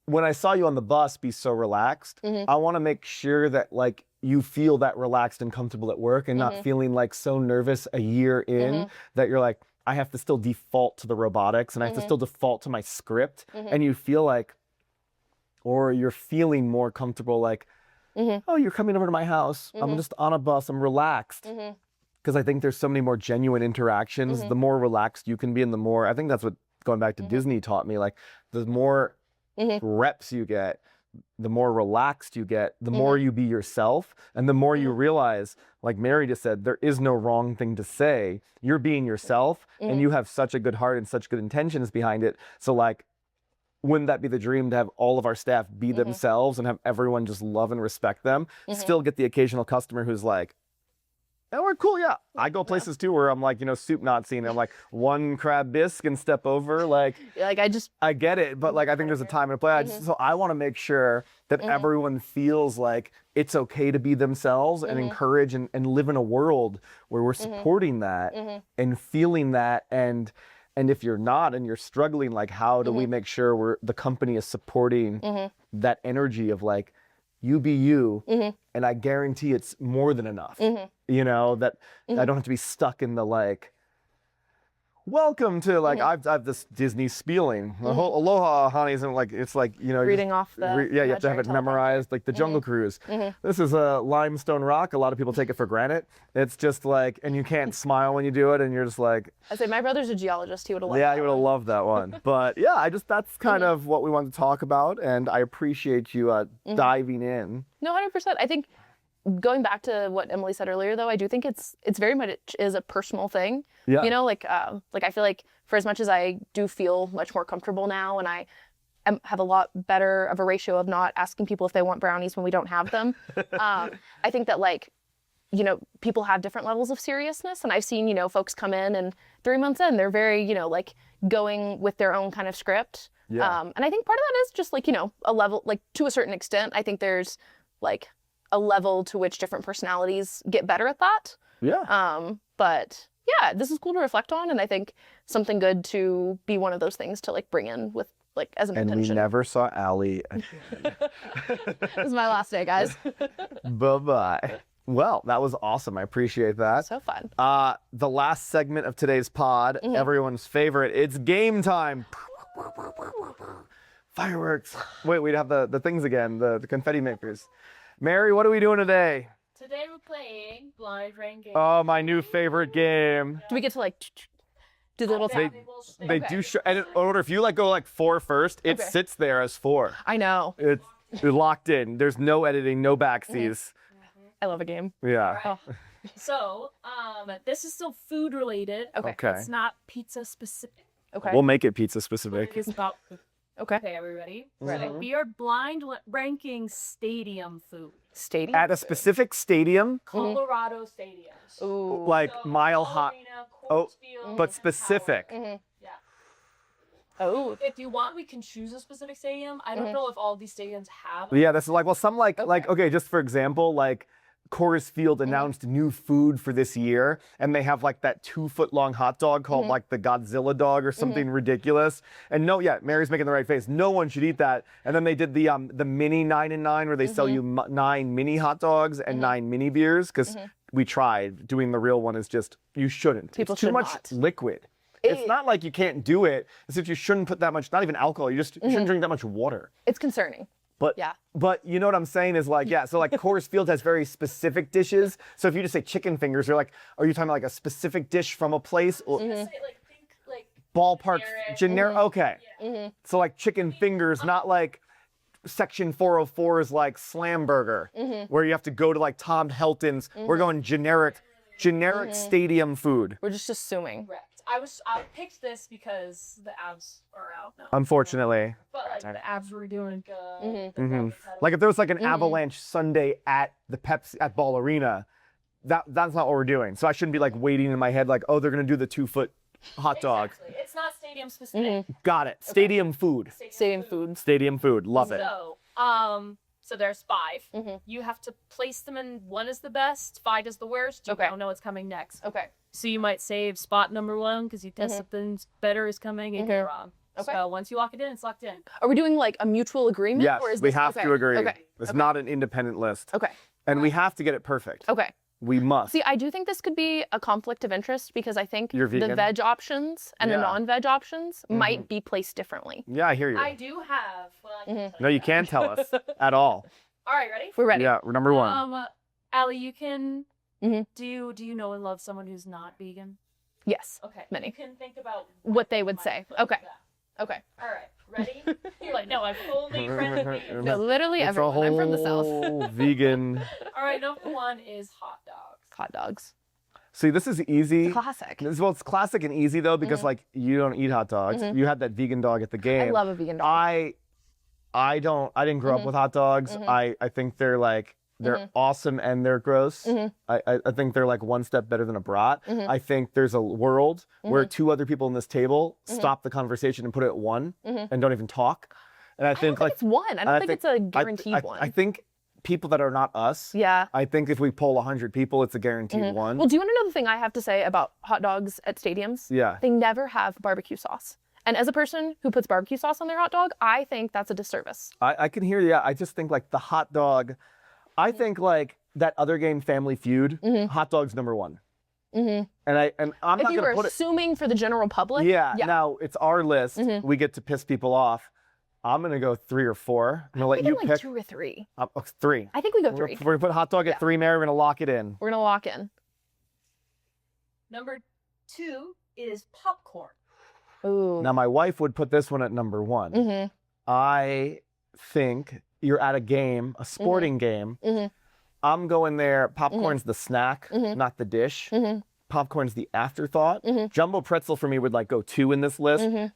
Speaker 3: When I saw you on the bus be so relaxed, I want to make sure that like you feel that relaxed and comfortable at work, and not feeling like so nervous a year in that you're like, I have to still default to the robotics and I have to still default to my script. And you feel like, or you're feeling more comfortable like, oh, you're coming over to my house. I'm just on a bus. I'm relaxed. Because I think there's so many more genuine interactions. The more relaxed you can be, and the more, I think that's what going back to Disney taught me, like the more reps you get, the more relaxed you get, the more you be yourself, and the more you realize, like Mary just said, there is no wrong thing to say. You're being yourself, and you have such a good heart and such good intentions behind it. So like, wouldn't that be the dream, to have all of our staff be themselves and have everyone just love and respect them? Still get the occasional customer who's like, oh, we're cool, yeah. I go places too where I'm like, you know, soup Nazi, and I'm like, 1 crab bisque and step over. Like I get it, but like I think there's a time and a place. So I want to make sure that everyone feels like it's okay to be themselves, and encourage and live in a world where we're supporting that and feeling that. And if you're not and you're struggling, like how do we make sure the company is supporting that energy of like, you be you, and I guarantee it's more than enough. You know, that I don't have to be stuck in the like, welcome to like I've this Disney spieling. The whole aloha, honey, isn't like it's like you know
Speaker 1: Reading off the
Speaker 3: you have to have it memorized like the Jungle Cruise. This is a limestone rock. A lot of people take it for granted. It's just like, and you can't smile when you do it, and you're just like.
Speaker 1: I say my brother's a geologist. He would have loved.
Speaker 3: Yeah, he would have loved that one. But yeah, that's kind of what we wanted to talk about, and I appreciate you diving in.
Speaker 1: No, 100%. I think going back to what Emily said earlier, though, I do think it's very much is a personal thing.
Speaker 3: Yeah.
Speaker 1: You know, like I feel like for as much as I do feel much more comfortable now, and I have a lot better of a ratio of not asking people if they want brownies when we don't have them. I think that like, you know, people have different levels of seriousness, and I've seen, you know, folks come in and 3 months in, they're very, you know, like going with their own kind of script.
Speaker 3: Yeah.
Speaker 1: And I think part of that is just like, you know, a level, like to a certain extent, I think there's like a level to which different personalities get better at that.
Speaker 3: Yeah.
Speaker 1: But yeah, this is cool to reflect on, and I think something good to be one of those things to like bring in with like as an
Speaker 3: And
Speaker 1: intention.
Speaker 3: we never saw Allie again.
Speaker 1: This is my last day, guys.
Speaker 3: Bye-bye. Well, that was awesome. I appreciate that.
Speaker 1: So fun.
Speaker 3: The last segment of today's pod, everyone's favorite, it's game time. Fireworks. Wait, we'd have the things again, the confetti makers. Mary, what are we doing today?
Speaker 2: Today we're playing blind ranking.
Speaker 3: Oh, my new favorite game.
Speaker 1: Do we get to like do the little
Speaker 3: They
Speaker 1: Okay.
Speaker 3: do show, and in order, if you like go like 4 first, it
Speaker 1: Okay.
Speaker 3: sits there as 4.
Speaker 1: I know.
Speaker 3: It's locked in. There's no editing, no backseas.
Speaker 1: I love a game.
Speaker 3: Yeah.
Speaker 1: Oh.
Speaker 2: So, this is still food related.
Speaker 1: Okay.
Speaker 2: It's not pizza specific.
Speaker 1: Okay.
Speaker 3: We'll make it pizza
Speaker 2: It
Speaker 3: specific.
Speaker 2: is about food.
Speaker 1: Okay.
Speaker 2: Okay, are we ready?
Speaker 1: Ready.
Speaker 2: So we are blind ranking stadium food.
Speaker 1: Stadium.
Speaker 3: At a specific stadium,
Speaker 2: Colorado stadiums.
Speaker 1: Ooh.
Speaker 3: like
Speaker 2: So,
Speaker 3: Mile High,
Speaker 2: Arena,
Speaker 3: oh,
Speaker 2: Coors Field,
Speaker 3: but specific.
Speaker 2: Yeah.
Speaker 1: Oh.
Speaker 2: If you want, we can choose a specific stadium. I don't know if all these stadiums have.
Speaker 3: Yeah, that's like, well, some like
Speaker 1: Okay.
Speaker 3: okay, just for example, like Coors Field announced new food for this year, and they have like that 2-foot-long hot dog called like the Godzilla dog or something ridiculous. And no, yeah, Mary's making the right face. No one should eat that. And then they did the mini 9 and 9 where they sell you 9 mini hot dogs and 9 mini beers, because we tried. Doing the real one is just, you shouldn't.
Speaker 1: People
Speaker 3: it's too
Speaker 1: should
Speaker 3: much
Speaker 1: not.
Speaker 3: liquid. It's not like you can't do it. It's that you shouldn't put that much, not even alcohol. You shouldn't drink that much water.
Speaker 1: It's concerning.
Speaker 3: But
Speaker 1: Yeah.
Speaker 3: but you know what I'm saying is like, yeah, so like Coors Field has very specific dishes. So if you just say chicken fingers, you're like, are you talking about like a specific dish from a place or
Speaker 2: Say, like, think, like,
Speaker 3: ballpark generic? Okay.
Speaker 2: Yeah.
Speaker 3: So like chicken fingers, not like Section 404's like Slam Burger, where you have to go to like Tom Helton's. We're going generic stadium food.
Speaker 1: We're just assuming.
Speaker 2: Correct. I picked this because the abs are out now.
Speaker 3: Unfortunately.
Speaker 2: But like the abs were doing good.
Speaker 3: Like if there was like an Avalanche Sunday at the Pepsi at Ball Arena, that's not what we're doing. So I shouldn't be like waiting in my head like, oh, they're gonna do the 2-foot hot dog.
Speaker 2: Exactly. It's not stadium specific.
Speaker 3: Got it. Stadium food.
Speaker 1: Stadium foods.
Speaker 3: Stadium food. Love it.
Speaker 2: So there's 5. You have to place them in 1 is the best, 5 is the worst. You
Speaker 1: Okay.
Speaker 2: don't know what's coming next.
Speaker 1: Okay.
Speaker 2: So you might save spot number 1 because you test something's better is coming and you're wrong.
Speaker 1: Okay.
Speaker 2: So once you lock it in, it's locked in.
Speaker 1: Are we doing like a mutual agreement?
Speaker 3: Yes,
Speaker 1: or is
Speaker 3: we
Speaker 1: this,
Speaker 3: have
Speaker 1: okay.
Speaker 3: to agree.
Speaker 1: Okay.
Speaker 3: It's not an independent list.
Speaker 1: Okay.
Speaker 3: And we have to get it perfect.
Speaker 1: Okay.
Speaker 3: We must.
Speaker 1: See, I do think this could be a conflict of interest because I think
Speaker 3: You're
Speaker 1: the
Speaker 3: vegan?
Speaker 1: veg options and
Speaker 3: Yeah.
Speaker 1: the non-veg options might be placed differently.
Speaker 3: Yeah, I hear you.
Speaker 2: I do have. Well, I can tell
Speaker 3: No, you can't tell us at all.
Speaker 2: All right, ready?
Speaker 1: We're ready.
Speaker 3: Yeah, we're number 1.
Speaker 2: Allie, you can.
Speaker 1: Mhm.
Speaker 2: Do you know and love someone who's not vegan?
Speaker 1: Yes.
Speaker 2: Okay.
Speaker 1: Many.
Speaker 2: You can think about
Speaker 1: What they would
Speaker 2: might
Speaker 1: say.
Speaker 2: put
Speaker 1: Okay.
Speaker 2: that.
Speaker 1: Okay.
Speaker 2: All right. Ready? You're like, no, I'm only friends with vegans.
Speaker 1: No, literally
Speaker 3: It's a
Speaker 1: everyone.
Speaker 3: whole
Speaker 1: I'm from the south.
Speaker 3: vegan.
Speaker 2: All right. Number 1 is hot dogs.
Speaker 1: Hot dogs.
Speaker 3: See, this is easy.
Speaker 1: Classic.
Speaker 3: Well, it's classic and easy though because like you don't eat hot dogs. You had that vegan dog at the game.
Speaker 1: I love a vegan dog.
Speaker 3: I didn't grow up with hot dogs. I think they're like they're awesome and they're gross. I think they're like one step better than a brat. I think there's a world where 2 other people in this table stop the conversation and put it at 1 and don't even talk. And I think
Speaker 1: I don't think
Speaker 3: like
Speaker 1: it's 1. I don't think it's a guaranteed
Speaker 3: I
Speaker 1: one.
Speaker 3: think people that are not us.
Speaker 1: Yeah.
Speaker 3: I think if we poll 100 people, it's a guaranteed one.
Speaker 1: Well, do you want to know the thing I have to say about hot dogs at stadiums?
Speaker 3: Yeah.
Speaker 1: They never have barbecue sauce. And as a person who puts barbecue sauce on their hot dog, I think that's a disservice.
Speaker 3: I can hear you. I just think like the hot dog. I think like that other game, Family Feud. Hot dog's number 1.
Speaker 1: Mm-hmm.
Speaker 3: And I'm
Speaker 1: If
Speaker 3: not
Speaker 1: you
Speaker 3: gonna
Speaker 1: were
Speaker 3: put it.
Speaker 1: assuming for the general public,
Speaker 3: Yeah. Now it's our list.
Speaker 1: Mhm.
Speaker 3: We get to piss people off. I'm gonna go 3 or 4. I'm gonna let
Speaker 1: we
Speaker 3: you
Speaker 1: like
Speaker 3: pick.
Speaker 1: 2 or 3.
Speaker 3: 3.
Speaker 1: I think we go
Speaker 3: We're
Speaker 1: 3.
Speaker 3: gonna put hot dog at
Speaker 1: Yeah.
Speaker 3: 3, Mary. We're gonna lock it in.
Speaker 1: We're gonna lock in.
Speaker 2: Number 2 is popcorn.
Speaker 1: Ooh.
Speaker 3: Now my wife would put this one at number 1.
Speaker 1: Mm-hmm.
Speaker 3: I think you're at a game, a sporting game.
Speaker 1: Mhm.
Speaker 3: I'm going there. Popcorn's the snack,
Speaker 1: Mhm.
Speaker 3: not the dish.
Speaker 1: Mm-hmm.
Speaker 3: Popcorn's the afterthought.
Speaker 1: Mhm.
Speaker 3: Jumbo pretzel for me would like go 2 in this list,
Speaker 1: Mm-hmm.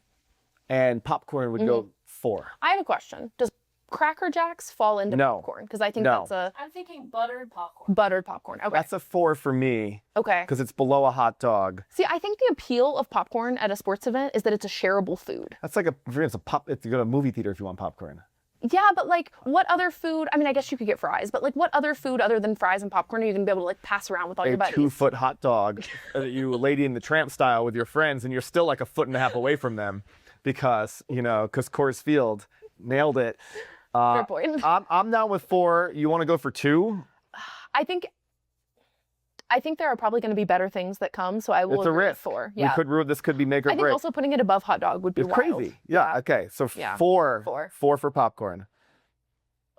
Speaker 3: and popcorn would go 4.
Speaker 1: I have a question. Does Cracker Jacks fall into
Speaker 3: No.
Speaker 1: popcorn? Because I think
Speaker 3: No.
Speaker 1: that's a
Speaker 2: I'm thinking buttered popcorn.
Speaker 1: buttered popcorn. Okay.
Speaker 3: That's a 4 for me
Speaker 1: Okay.
Speaker 3: because it's below a hot dog.
Speaker 1: See, I think the appeal of popcorn at a sports event is that it's a shareable food.
Speaker 3: That's like it's a pop. It's you go to a movie theater if you want popcorn.
Speaker 1: Yeah, but like, what other food? I mean, I guess you could get fries, but like, what other food other than fries and popcorn are you gonna be able to like pass around with all your
Speaker 3: A
Speaker 1: buddies?
Speaker 3: 2-foot hot dog, you Lady in the Tramp style with your friends, and you're still like a 1.5 feet away from them, because Coors Field nailed it.
Speaker 1: Fair point.
Speaker 3: I'm down with 4. You want to go for 2?
Speaker 1: I think there are probably going to be better things that come, so I will
Speaker 3: It's a
Speaker 1: agree with
Speaker 3: risk.
Speaker 1: 4. Yeah.
Speaker 3: This could be make or
Speaker 1: I think
Speaker 3: break.
Speaker 1: also putting it above hot dog would be
Speaker 3: It's
Speaker 1: wild.
Speaker 3: crazy. Yeah. Okay. So
Speaker 1: Yeah.
Speaker 3: 4.
Speaker 1: 4.
Speaker 3: 4 for popcorn.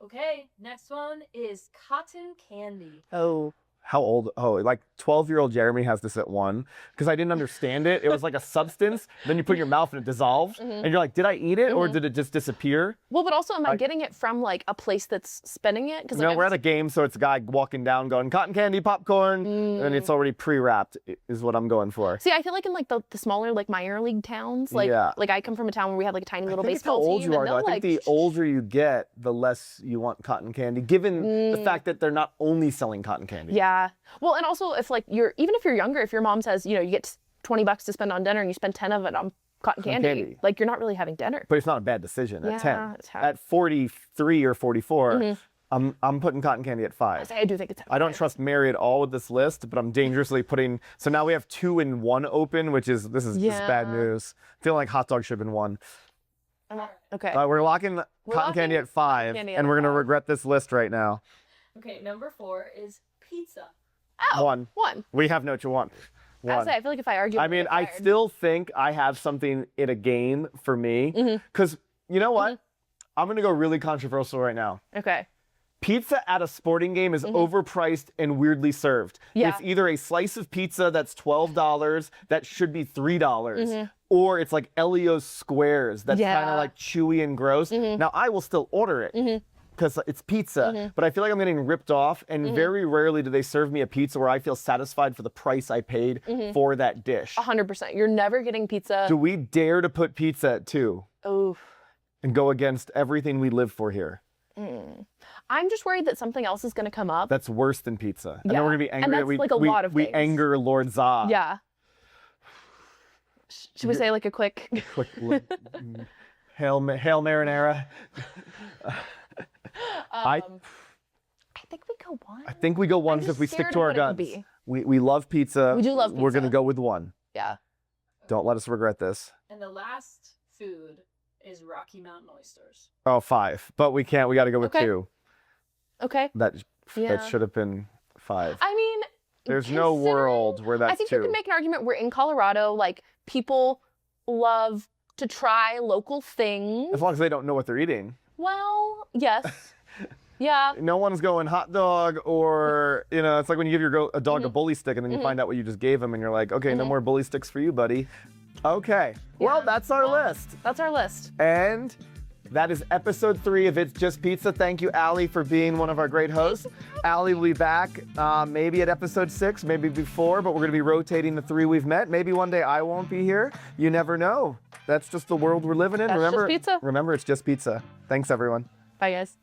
Speaker 2: Okay, next one is cotton candy.
Speaker 3: Oh. How old? Oh, like 12-year-old Jeremy has this at 1 because I didn't understand it. It was like a substance. Then you put it in your mouth and it dissolves, and you're like, did I eat it or did it just disappear?
Speaker 1: Well, but also, am I getting it from like a place that's spinning it? Because
Speaker 3: No, we're at a game, so it's a guy walking down going cotton candy, popcorn, and it's already pre-wrapped. Is what I'm going for.
Speaker 1: See, I feel like in like the smaller like minor league towns, like
Speaker 3: Yeah.
Speaker 1: like I come from a town where we had like a tiny little
Speaker 3: I think it's how
Speaker 1: baseball
Speaker 3: old
Speaker 1: team,
Speaker 3: you are,
Speaker 1: and
Speaker 3: though. I
Speaker 1: they'll
Speaker 3: think
Speaker 1: like
Speaker 3: the older you get, the less you want cotton candy, given the fact that they're not only selling cotton candy.
Speaker 1: Yeah. Well, and also if like even if you're younger, if your mom says, you get $20 to spend on dinner and you spend 10 of it on cotton candy, like you're not really having dinner.
Speaker 3: But it's not a bad decision at 10.
Speaker 1: It's hard.
Speaker 3: At 43 or 44, I'm putting cotton candy at 5.
Speaker 1: I do think it's
Speaker 3: I don't trust Mary at all with this list, but I'm dangerously putting. So now we have 2 and 1 open, which is this is bad
Speaker 1: Yeah.
Speaker 3: news. I feel like hot dog should have been 1.
Speaker 1: Okay.
Speaker 3: We're locking cotton
Speaker 1: locking
Speaker 3: candy at 5,
Speaker 1: candy at
Speaker 3: and we're gonna
Speaker 1: 5.
Speaker 3: regret this list right now.
Speaker 2: Okay, number 4 is pizza.
Speaker 1: Oh,
Speaker 3: 1.
Speaker 1: 1.
Speaker 3: We have no 1.
Speaker 1: I
Speaker 3: 1.
Speaker 1: say, I feel like if I argue,
Speaker 3: I
Speaker 1: I'm gonna
Speaker 3: mean,
Speaker 1: get
Speaker 3: I
Speaker 1: fired.
Speaker 3: still think I have something in a game for me, because you know what? I'm gonna go really controversial right now.
Speaker 1: Okay.
Speaker 3: Pizza at a sporting game is overpriced and weirdly served.
Speaker 1: Yeah.
Speaker 3: It's either a slice of pizza that's $12 that should be $3, or it's like Elio's squares that's kind
Speaker 1: Yeah.
Speaker 3: of like chewy and gross. Now I will still order it because it's pizza, but I feel like I'm getting ripped off, and very rarely do they serve me a pizza where I feel satisfied for the price I paid for that dish.
Speaker 1: 100%. You're never getting pizza.
Speaker 3: Do we dare to put pizza at 2
Speaker 1: Oh.
Speaker 3: and go against everything we live for here?
Speaker 1: I'm just worried that something else is going to come up.
Speaker 3: That's worse than pizza. And then
Speaker 1: Yeah.
Speaker 3: we're gonna be
Speaker 1: And
Speaker 3: angry that
Speaker 1: that's
Speaker 3: we
Speaker 1: like a
Speaker 3: we,
Speaker 1: lot of
Speaker 3: we
Speaker 1: things.
Speaker 3: anger Lord Za.
Speaker 1: Yeah. Should we say like a quick?
Speaker 3: Hail Marinara.
Speaker 1: I think we go 1.
Speaker 3: I think we go 1
Speaker 1: just
Speaker 3: if we stick
Speaker 1: scared
Speaker 3: to
Speaker 1: of
Speaker 3: our
Speaker 1: what it could
Speaker 3: guns.
Speaker 1: be.
Speaker 3: We love pizza.
Speaker 1: We do love
Speaker 3: We're gonna
Speaker 1: pizza.
Speaker 3: go with 1.
Speaker 1: Yeah.
Speaker 3: Don't let us regret this.
Speaker 2: And the last food is Rocky Mountain oysters.
Speaker 3: Oh, 5. But we can't. We got to go with
Speaker 1: Okay.
Speaker 3: 2.
Speaker 1: Okay.
Speaker 3: That
Speaker 1: Yeah.
Speaker 3: should have been 5.
Speaker 1: I mean,
Speaker 3: There's no
Speaker 1: considering-
Speaker 3: world where that's
Speaker 1: I think
Speaker 3: 2.
Speaker 1: you can make an argument. We're in Colorado. Like people love to try local things.
Speaker 3: As long as they don't know what they're eating.
Speaker 1: Well, yes. Yeah.
Speaker 3: No one's going hot dog, or it's like when you give a dog a bully stick and then you find out what you just gave him and you're like, okay, no more bully sticks for you, buddy. Okay. Well, that's our list.
Speaker 1: That's our list.
Speaker 3: And that is episode 3 of It's Just Pizza. Thank you, Allie, for being one of our great hosts. Allie will be back maybe at episode 6, maybe before, but we're going to be rotating the 3 we've met. Maybe one day I won't be here. You never know. That's just the world we're living in.
Speaker 1: That's just pizza.
Speaker 3: Remember, it's just pizza. Thanks, everyone.
Speaker 1: Bye, guys.